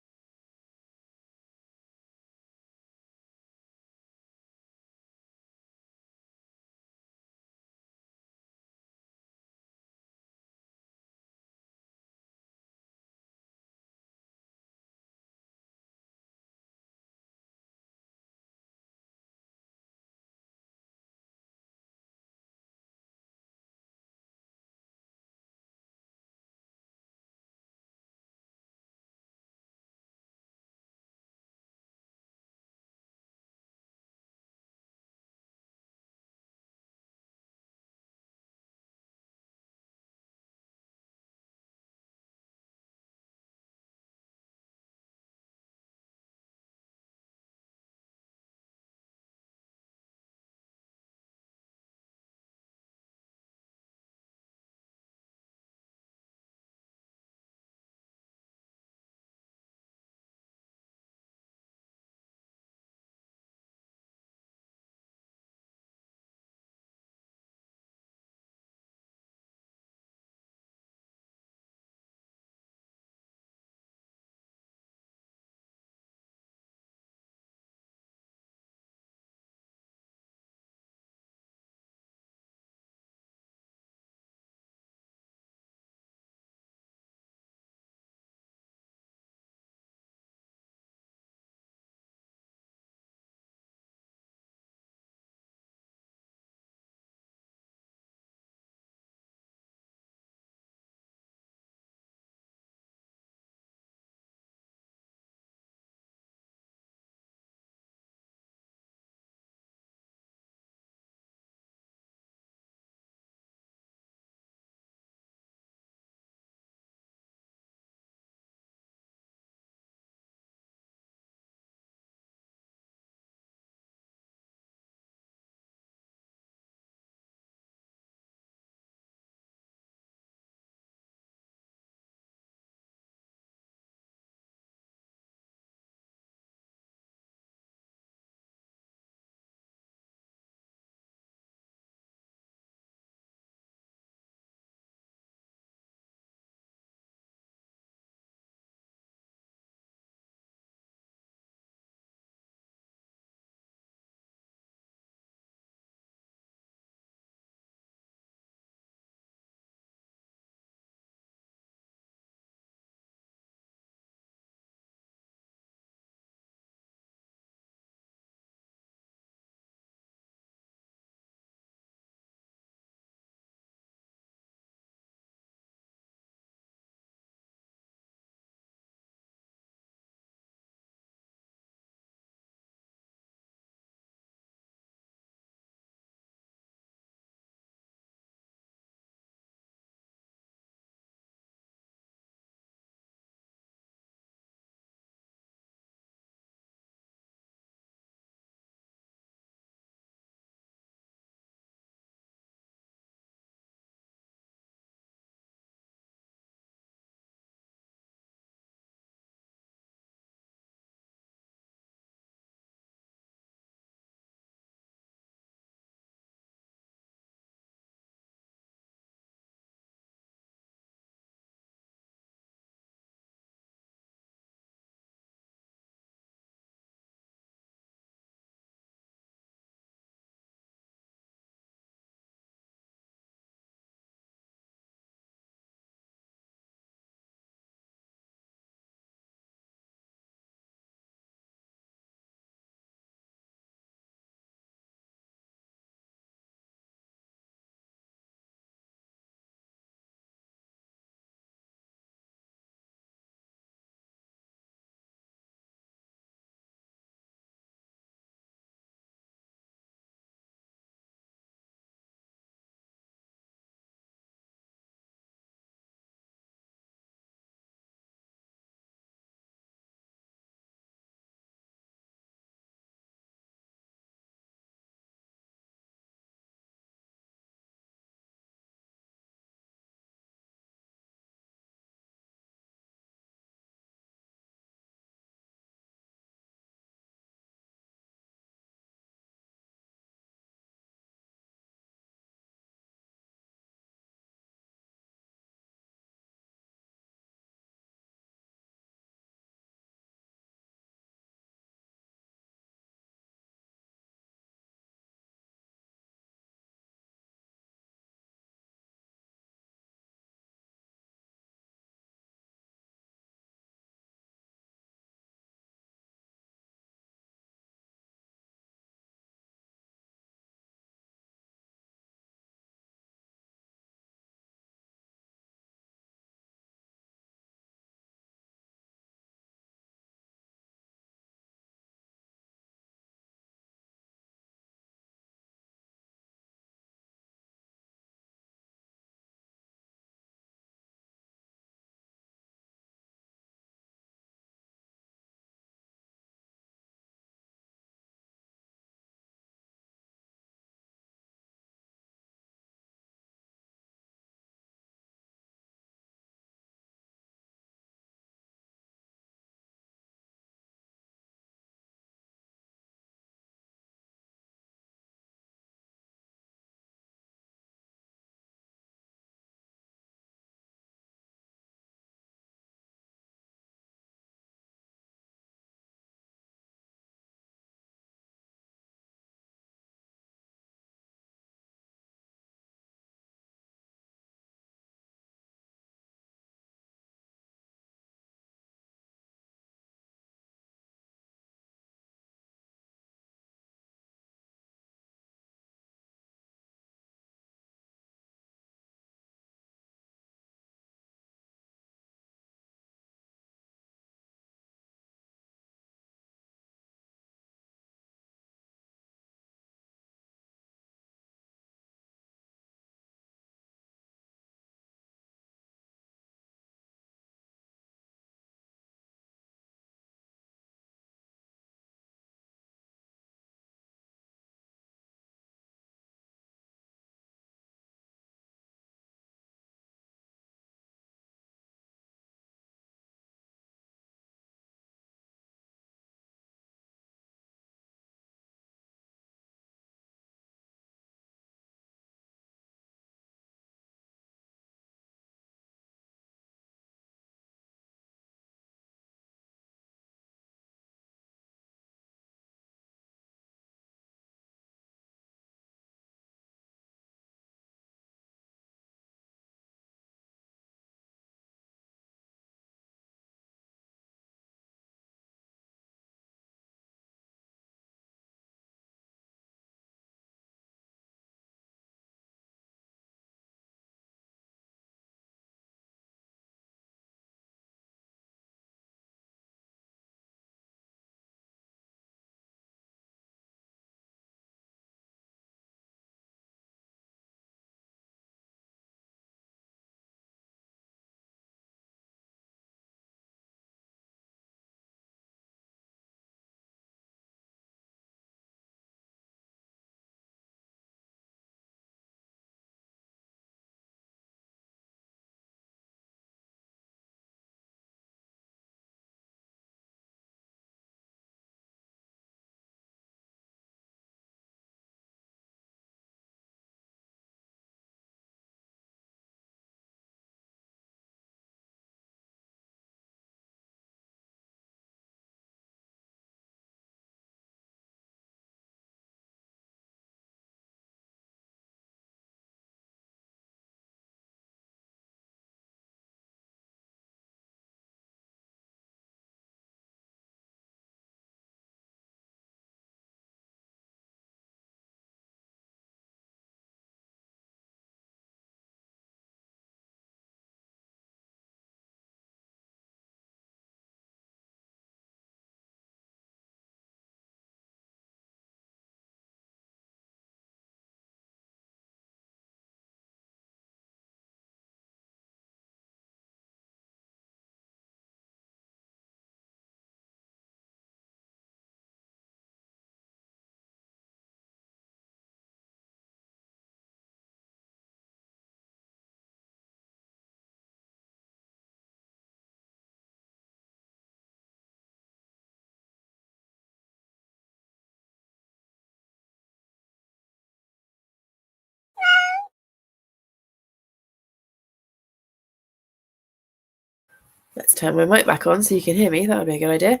A: Let's turn my mic back on so you can hear me. That would be a good idea.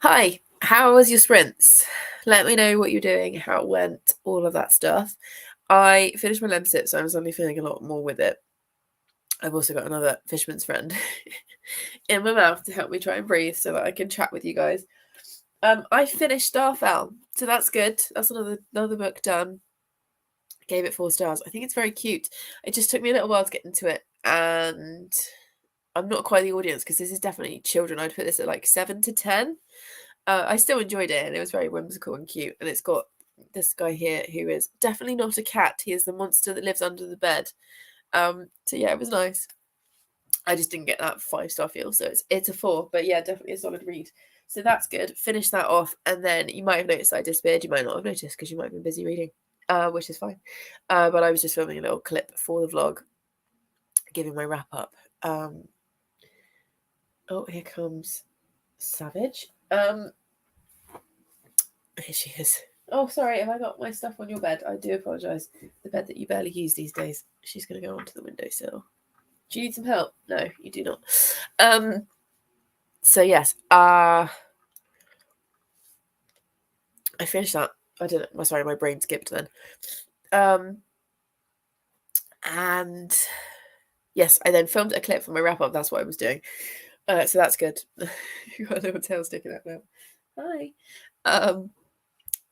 A: Hi, how was your sprints? Let me know what you're doing, how it went, all of that stuff. I finished my Lemsip, so I'm suddenly feeling a lot more with it. I've also got another fisherman's friend in my mouth to help me try and breathe so that I can chat with you guys. I finished Starfell, so that's good. That's another book done. Gave it 4 stars. I think it's very cute. It just took me a little while to get into it, and I'm not quite the audience because this is definitely children. I'd put this at like 7 to 10. I still enjoyed it, and it was very whimsical and cute. And it's got this guy here who is definitely not a cat. He is the monster that lives under the bed. So yeah, it was nice. I just didn't get that 5-star feel, so it's a 4. But yeah, definitely a solid read. So that's good. Finish that off, and then you might have noticed I disappeared. You might not have noticed because you might have been busy reading, which is fine. But I was just filming a little clip for the vlog, giving my wrap up. Oh, here comes Savage. Here she is. Oh, sorry, have I got my stuff on your bed? I do apologise. The bed that you barely use these days. She's going to go onto the windowsill. Do you need some help? No, you do not. So yes, I finished that. I didn't. Sorry, my brain skipped then. And yes, I then filmed a clip for my wrap up. That's what I was doing. So that's good. You got a little tail sticking out now. Hi.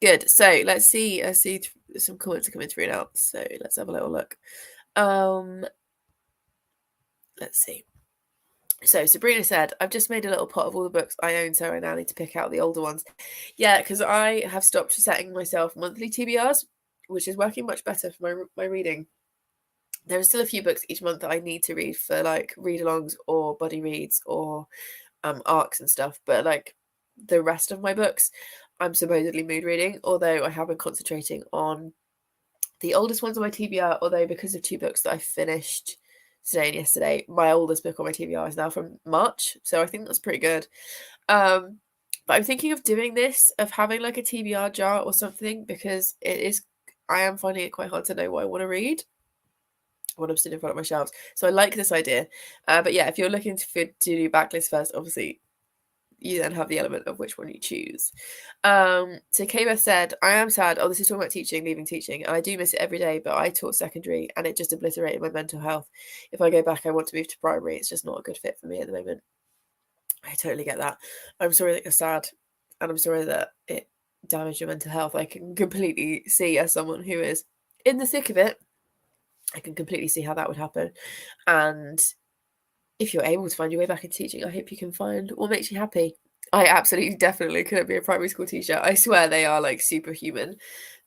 A: Good. So let's see. I see some comments are coming through now. So let's have a little look. Let's see. So Sabrina said, I've just made a little pot of all the books I own, so I now need to pick out the older ones. Yeah, because I have stopped setting myself monthly TBRs, which is working much better for my reading. There are still a few books each month that I need to read for like read-alongs or buddy reads or arcs and stuff, but like the rest of my books, I'm supposedly mood reading, although I have been concentrating on the oldest ones on my TBR, although because of 2 books that I finished today and yesterday, my oldest book on my TBR is now from March, so I think that's pretty good. But I'm thinking of doing this, of having like a TBR jar or something, because I am finding it quite hard to know what I want to read when I'm sitting in front of my shelves. So I like this idea. But yeah, if you're looking to do backlist first, obviously you then have the element of which one you choose. So K-Beth said, I am sad. Oh, this is talking about teaching, leaving teaching. And I do miss it every day, but I taught secondary and it just obliterated my mental health. If I go back, I want to move to primary. It's just not a good fit for me at the moment. I totally get that. I'm sorry that you're sad. And I'm sorry that it damaged your mental health. I can completely see, as someone who is in the thick of it, I can completely see how that would happen. And if you're able to find your way back in teaching, I hope you can find what makes you happy. I absolutely definitely couldn't be a primary school teacher. I swear they are like superhuman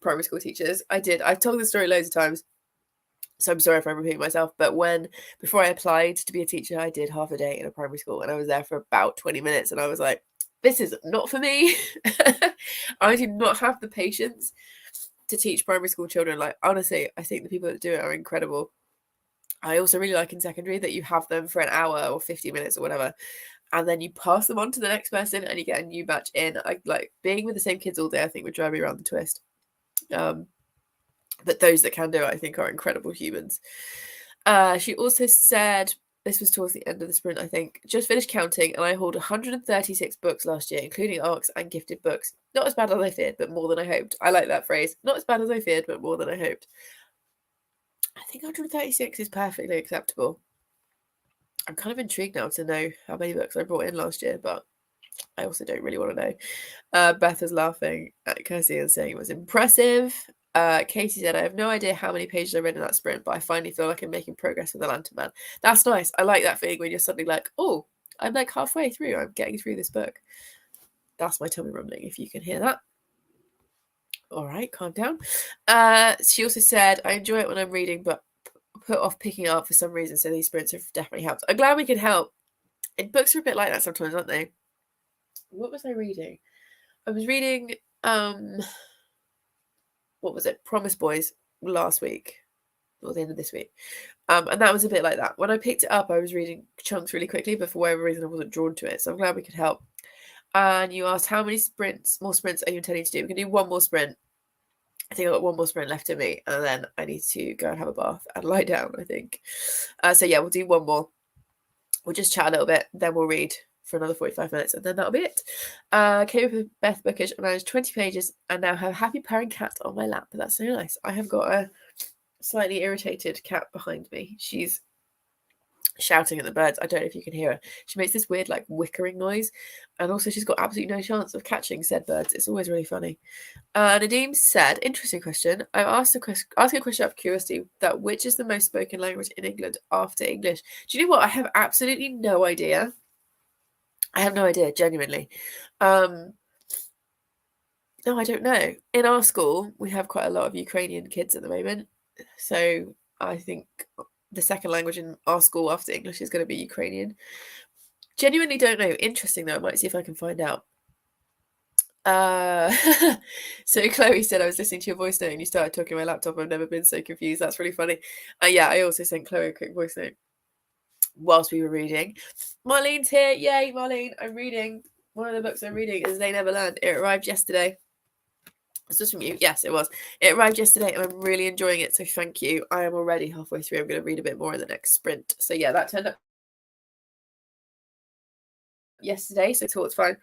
A: primary school teachers. I've told this story loads of times, so I'm sorry if I'm repeating myself, but before I applied to be a teacher, I did half a day in a primary school and I was there for about 20 minutes and I was like, this is not for me. I do not have the patience to teach primary school children. Like, honestly, I think the people that do it are incredible. I also really like in secondary that you have them for an hour or 50 minutes or whatever, and then you pass them on to the next person and you get a new batch in. I like being with the same kids all day, I think would drive me around the twist. But those that can do it, I think, are incredible humans. She also said, this was towards the end of the sprint, I think, just finished counting and I hauled 136 books last year, including ARCs and gifted books. Not as bad as I feared, but more than I hoped. I like that phrase. Not as bad as I feared, but more than I hoped. I think 136 is perfectly acceptable. I'm kind of intrigued now to know how many books I brought in last year, but I also don't really want to know. Beth is laughing at Kirsty and saying it was impressive. Katie said, I have no idea how many pages I read in that sprint, but I finally feel like I'm making progress with the Lantern Man. That's nice. I like that feeling when you're suddenly like, oh, I'm like halfway through. I'm getting through this book. That's my tummy rumbling, if you can hear that. All right, calm down. She also said, I enjoy it when I'm reading, but put off picking up for some reason, so these sprints have definitely helped. I'm glad we can help. And books are a bit like that sometimes, aren't they? What was I reading? I was reading what was it? Promise Boys last week, or the end of this week. And that was a bit like that. When I picked it up, I was reading chunks really quickly, but for whatever reason I wasn't drawn to it. So I'm glad we could help. And you asked how many more sprints are you intending to do? We can do one more sprint. I think I've got one more sprint left in me, and then I need to go and have a bath and lie down, I think. So yeah, we'll do one more. We'll just chat a little bit, then we'll read for another 45 minutes, and then that'll be it. Came with Beth Bookish, I managed 20 pages, and now have a happy purring cat on my lap. But that's so nice. I have got a slightly irritated cat behind me. She's shouting at the birds. I don't know if you can hear her. She makes this weird, like, whickering noise, and also she's got absolutely no chance of catching said birds. It's always really funny. Nadeem said, interesting question. I'm asking a question out of curiosity, that which is the most spoken language in England after English? Do you know what? I have absolutely no idea. I have no idea, genuinely. No, I don't know. In our school, we have quite a lot of Ukrainian kids at the moment. So I think the second language in our school after English is going to be Ukrainian. Genuinely don't know. Interesting, though. I might see if I can find out. So Chloe said, I was listening to your voice note and you started talking on my laptop. I've never been so confused. That's really funny. Yeah, I also sent Chloe a quick voice note whilst we were reading. Marlene's here. Yay, Marlene. I'm reading. One of the books I'm reading is They Never Learned. It arrived yesterday. Is this from you? Yes, it was. It arrived yesterday and I'm really enjoying it. So thank you. I am already halfway through. I'm going to read a bit more in the next sprint. So yeah, that turned up yesterday. So I thought it's fine.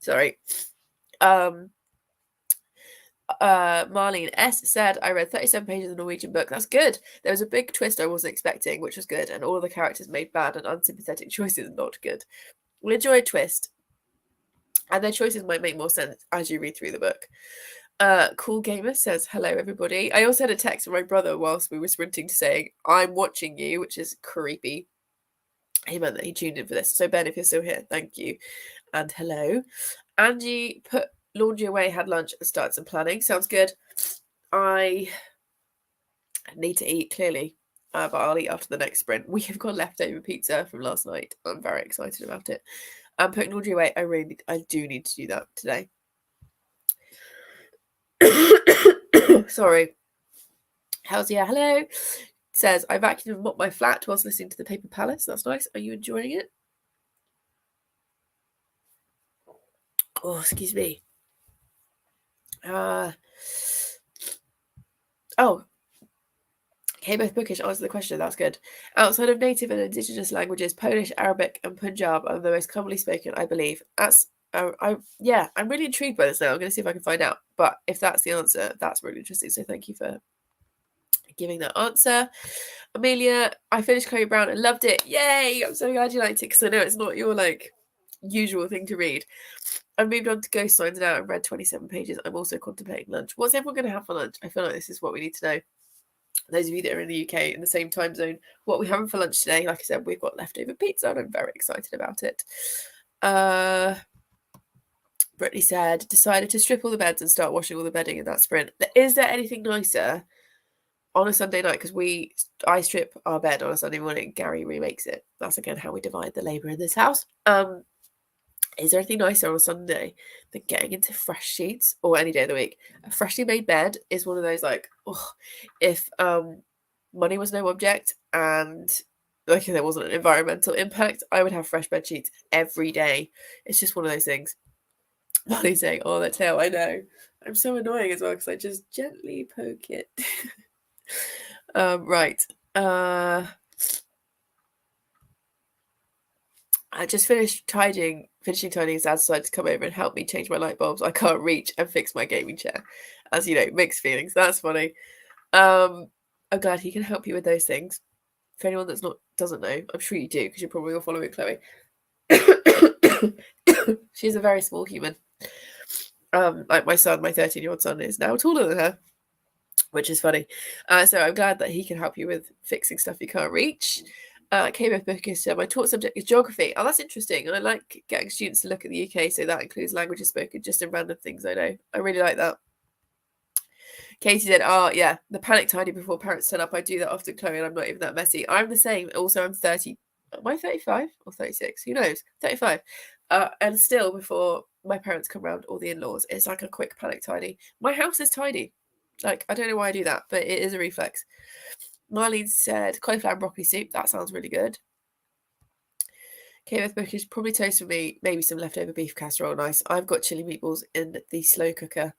A: Sorry. Marlene S said, I read 37 pages of the Norwegian book. That's good. There was a big twist I wasn't expecting, which was good, and all of the characters made bad and unsympathetic choices. Not good. We enjoy a twist, and their choices might make more sense as you read through the book. Cool Gamer says, hello everybody. I also had a text from my brother whilst we were sprinting to saying, I'm watching you, which is creepy. He meant that he tuned in for this. So Ben, if you're still here, thank you. And hello. Angie put laundry away, had lunch, and started some planning. Sounds good. I need to eat, clearly, but I'll eat after the next sprint. We have got leftover pizza from last night. I'm very excited about it. I'm putting laundry away. I do need to do that today. Sorry. How's yeah? Hello. Says, I vacuumed and mopped my flat whilst listening to The Paper Palace. That's nice. Are you enjoying it? Oh, excuse me. Oh, both bookish answer the question. That's good. Outside of native and indigenous languages, Polish, Arabic, and Punjab are the most commonly spoken, I believe. That's I'm really intrigued by this now. I'm going to see if I can find out. But if that's the answer, that's really interesting. So thank you for giving that answer. Amelia, I finished Chloe Brown and loved it. Yay! I'm so glad you liked it because I know it's not your usual thing to read. I moved on to Ghost Signs now and read 27 pages. I'm also contemplating lunch. What's everyone going to have for lunch? I feel like this is what we need to know. Those of you that are in the UK in the same time zone, what we're having for lunch today, like I said, we've got leftover pizza and I'm very excited about it. Brittany said, decided to strip all the beds and start washing all the bedding in that sprint. Is there anything nicer on a Sunday night? Because I strip our bed on a Sunday morning, Gary remakes it. That's again how we divide the labour in this house. Is there anything nicer on a Sunday than getting into fresh sheets, or any day of the week? A freshly made bed is one of those if money was no object and there wasn't an environmental impact, I would have fresh bed sheets every day. It's just one of those things. Molly's saying, oh, that's how I know. I'm so annoying as well because I just gently poke it. Right. I just finishing tidying Dad decided to come over and help me change my light bulbs I can't reach and fix my gaming chair. As you know, mixed feelings. That's funny. I'm glad he can help you with those things. For anyone doesn't know, I'm sure you do because you're probably all following Chloe. She's a very small human. Like my 13-year-old son is now taller than her, which is funny. So I'm glad that he can help you with fixing stuff you can't reach. KBF book is my taught subject is geography. Oh, that's interesting. And I like getting students to look at the UK, so that includes languages spoken just in random things I know. I really like that. Katie said, oh, yeah, the panic tidy before parents turn up. I do that often, Chloe, and I'm not even that messy. I'm the same. Also, I'm 30. Am I 35 or 36? Who knows? 35. And still, before my parents come round, or the in-laws, it's like a quick panic tidy. My house is tidy. I don't know why I do that, but it is a reflex. Marlene said, cauliflower and broccoli soup. That sounds really good. KMF book is probably toast for me. Maybe some leftover beef casserole. Nice. I've got chili meatballs in the slow cooker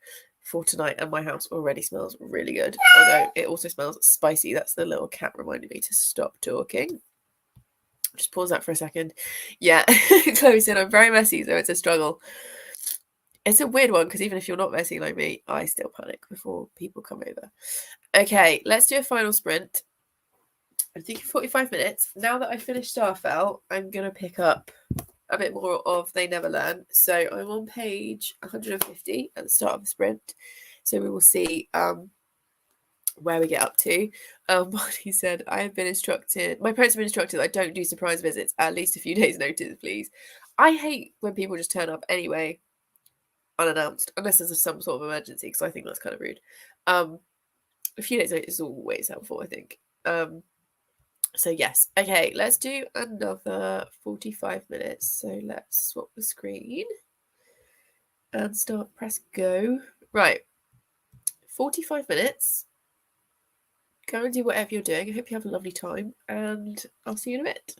A: for tonight, and my house already smells really good. Although it also smells spicy. That's the little cat reminding me to stop talking. Just pause that for a second. Yeah, Chloe said I'm very messy, so it's a struggle. It's a weird one because even if you're not messy like me, I still panic before people come over. Okay, let's do a final sprint. I'm thinking 45 minutes. Now that I've finished Starfell, I'm going to pick up a bit more of They Never Learn. So I'm on page 150 at the start of the sprint. So we will see where we get up to. He said, I have been instructed, my parents have been instructed I don't do surprise visits, at least a few days notice, please. I hate when people just turn up anyway, unannounced, unless there's some sort of emergency, because I think that's kind of rude. A few days notice is always helpful, I think. So yes, okay, let's do another 45 minutes. So let's swap the screen and press go. Right, 45 minutes. Go and do whatever you're doing. I hope you have a lovely time, and I'll see you in a bit.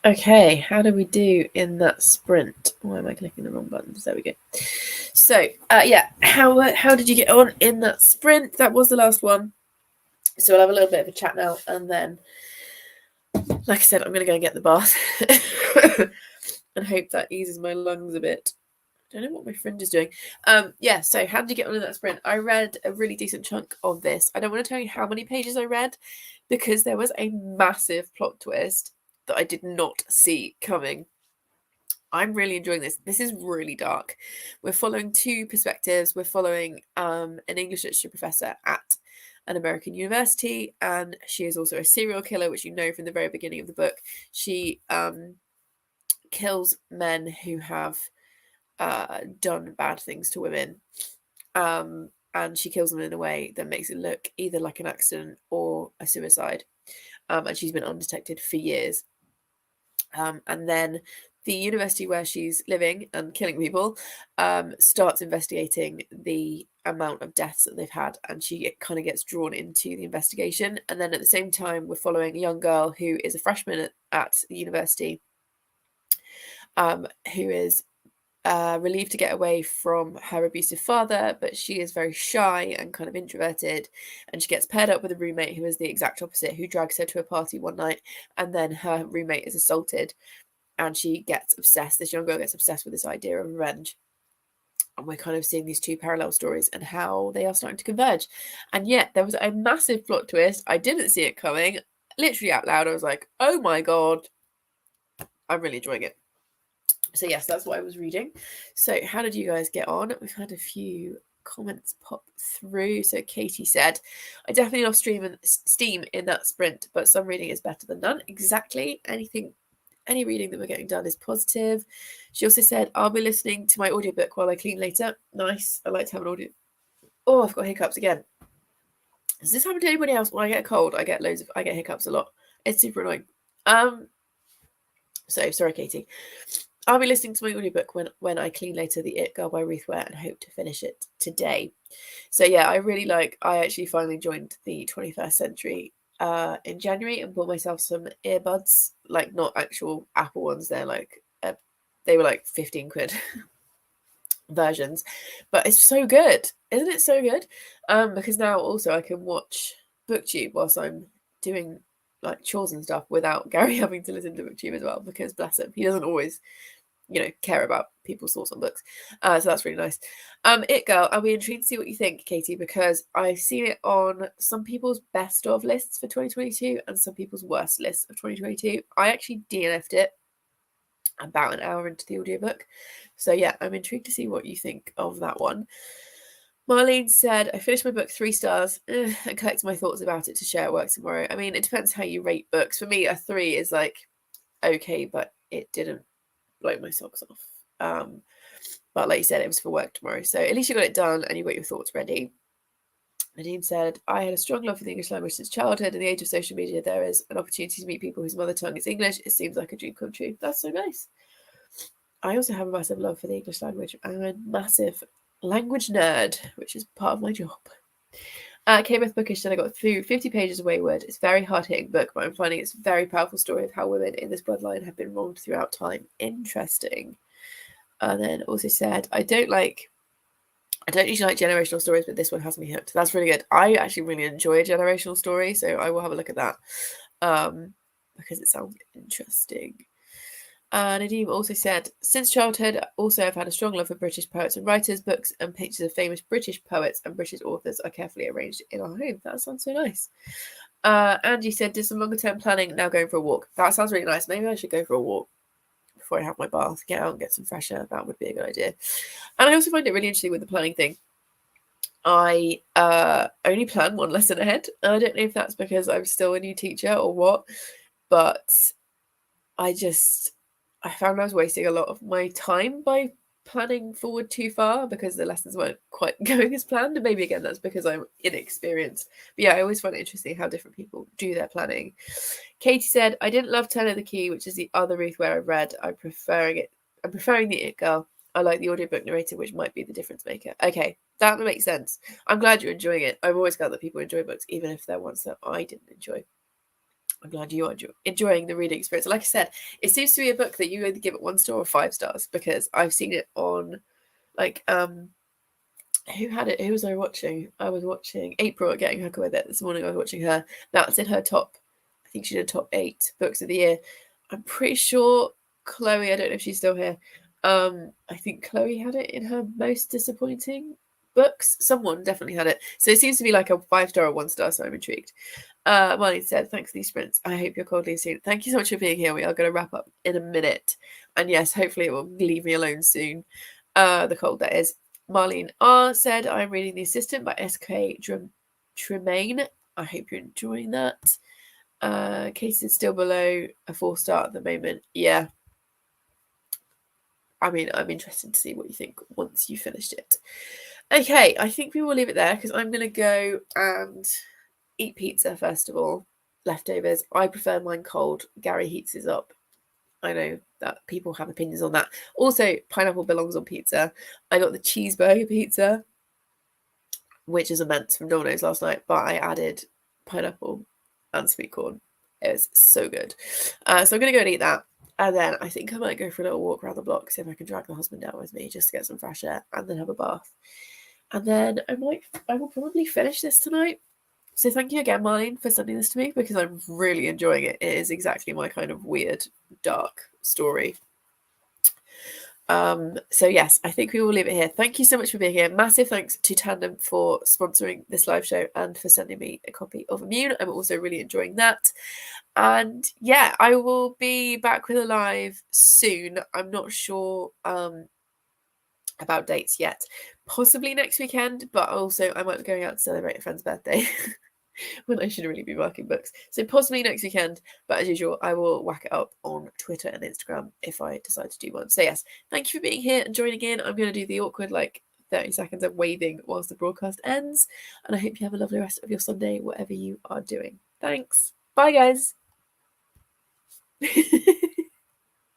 A: Okay, how do we do in that sprint? Why am I clicking the wrong buttons? There we go. So, yeah, how did you get on in that sprint? That was the last one. So I'll have a little bit of a chat now, and then, like I said, I'm going to go and get the bath and hope that eases my lungs a bit. I don't know what my friend is doing. Yeah, so how did you get on in that sprint? I read a really decent chunk of this. I don't want to tell you how many pages I read because there was a massive plot twist that I did not see coming. I'm really enjoying this. This is really dark. We're following two perspectives. We're following an English literature professor at an American university, and she is also a serial killer, which you know from the very beginning of the book. She kills men who have done bad things to women, and she kills them in a way that makes it look either like an accident or a suicide. And she's been undetected for years. And then the university where she's living and killing people starts investigating the amount of deaths that they've had, and she kind of gets drawn into the investigation. And then at the same time, we're following a young girl who is a freshman at the university, who is relieved to get away from her abusive father, but she is very shy and kind of introverted, and she gets paired up with a roommate who is the exact opposite, who drags her to a party one night, and then her roommate is assaulted, and she gets obsessed. This young girl gets obsessed with this idea of revenge. And we're kind of seeing these two parallel stories and how they are starting to converge. And yet there was a massive plot twist. I didn't see it coming. Literally out loud, I was like, oh my God, I'm really enjoying it. So yes, that's what I was reading. So how did you guys get on? We've had a few comments pop through. So Katie said, I definitely lost steam in that sprint, but some reading is better than none. Exactly. Any reading that we're getting done is positive. She also said, I'll be listening to my audiobook while I clean later. Nice. I like to have an audio. Oh, I've got hiccups again. Does this happen to anybody else? When I get a cold, I get hiccups a lot. It's super annoying. So sorry, Katie. I'll be listening to my audiobook when I clean later, The It Girl by Ruth Ware, and hope to finish it today. So yeah, I actually finally joined the 21st century in January and bought myself some earbuds, like not actual Apple ones. They're like they were like 15 quid versions, but it's so good, isn't it? So good. Because now also I can watch Booktube whilst I'm doing like chores and stuff without Gary having to listen to Booktube as well, because bless him, he doesn't always care about people's thoughts on books. So that's really nice. It Girl, I'll be intrigued to see what you think, Katie, because I've seen it on some people's best of lists for 2022 and some people's worst lists of 2022. I actually DNF'd it about an hour into the audiobook. So yeah, I'm intrigued to see what you think of that one. Marlene said, I finished my book 3 stars and collected my thoughts about it to share at work tomorrow. I mean, it depends how you rate books. For me, a 3 is like, okay, but it didn't blow my socks off. But like you said, it was for work tomorrow. So at least you got it done and you got your thoughts ready. Nadine said, I had a strong love for the English language since childhood. In the age of social media, there is an opportunity to meet people whose mother tongue is English. It seems like a dream come true. That's so nice. I also have a massive love for the English language. I'm a massive language nerd, which is part of my job. Kmeth Bookish said, I got through 50 pages of Wayward. It's a very hard-hitting book, but I'm finding it's a very powerful story of how women in this bloodline have been wronged throughout time. Interesting. And then also said, I don't usually like generational stories, but this one has me hooked. That's really good. I actually really enjoy a generational story, so I will have a look at that because it sounds interesting. Nadeem also said, since childhood, also I've had a strong love for British poets and writers. Books and pictures of famous British poets and British authors are carefully arranged in our home. That sounds so nice. Angie said, did some longer term planning, now going for a walk. That sounds really nice. Maybe I should go for a walk before I have my bath, get out and get some fresh air. That would be a good idea. And I also find it really interesting with the planning thing. I only plan one lesson ahead. And I don't know if that's because I'm still a new teacher or what, but I found I was wasting a lot of my time by planning forward too far because the lessons weren't quite going as planned. And maybe again, that's because I'm inexperienced. But yeah, I always find it interesting how different people do their planning. Katie said, I didn't love Turn of the Key, which is the other Ruth Ware I've read. I'm preferring the It Girl. I like the audiobook narrator, which might be the difference maker. Okay, that makes sense. I'm glad you're enjoying it. I've always glad that people enjoy books, even if they're ones that I didn't enjoy. I'm glad you are enjoying the reading experience. Like I said, it seems to be a book that you either give it 1 star or 5 stars, because I've seen it on, like, who had it? Who was I watching? I was watching April at Getting Hooker with It this morning. I was watching her. That's in her top, I think she did top 8 books of the year. I'm pretty sure Chloe, I don't know if she's still here. I think Chloe had it in her most disappointing books. Someone definitely had it. So it seems to be like a 5 star or 1 star, so I'm intrigued. Marlene said, thanks for these sprints. I hope you're coldly soon. Thank you so much for being here. We are going to wrap up in a minute. And yes, hopefully it will leave me alone soon. The cold, that is. Marlene R said, I'm reading The Assistant by S.K. Tremaine. I hope you're enjoying that. Case is still below a 4 star at the moment. Yeah. I mean, I'm interested to see what you think once you finished it. Okay, I think we will leave it there, because I'm going to go and eat pizza first of all. Leftovers. I prefer mine cold. Gary heats his up. I know that people have opinions on that. Also, pineapple belongs on pizza. I got the cheeseburger pizza, which is immense, from Domino's last night, but I added pineapple and sweet corn. It was so good. So I'm going to go and eat that. And then I think I might go for a little walk around the block, see if I can drag the husband down with me just to get some fresh air, and then have a bath. And then I will probably finish this tonight. So thank you again, Marlene, for sending this to me, because I'm really enjoying it. It is exactly my kind of weird, dark story. So yes, I think we will leave it here. Thank you so much for being here. Massive thanks to Tandem for sponsoring this live show and for sending me a copy of Immune. I'm also really enjoying that. And yeah, I will be back with a live soon. I'm not sure about dates yet. Possibly next weekend, but also I might be going out to celebrate a friend's birthday. When I should really be working books. So possibly next weekend, but as usual, I will whack it up on Twitter and Instagram if I decide to do one. So yes, thank you for being here and joining in. I'm going to do the awkward 30 seconds of waving whilst the broadcast ends, and I hope you have a lovely rest of your Sunday, whatever you are doing. Thanks. Bye, guys.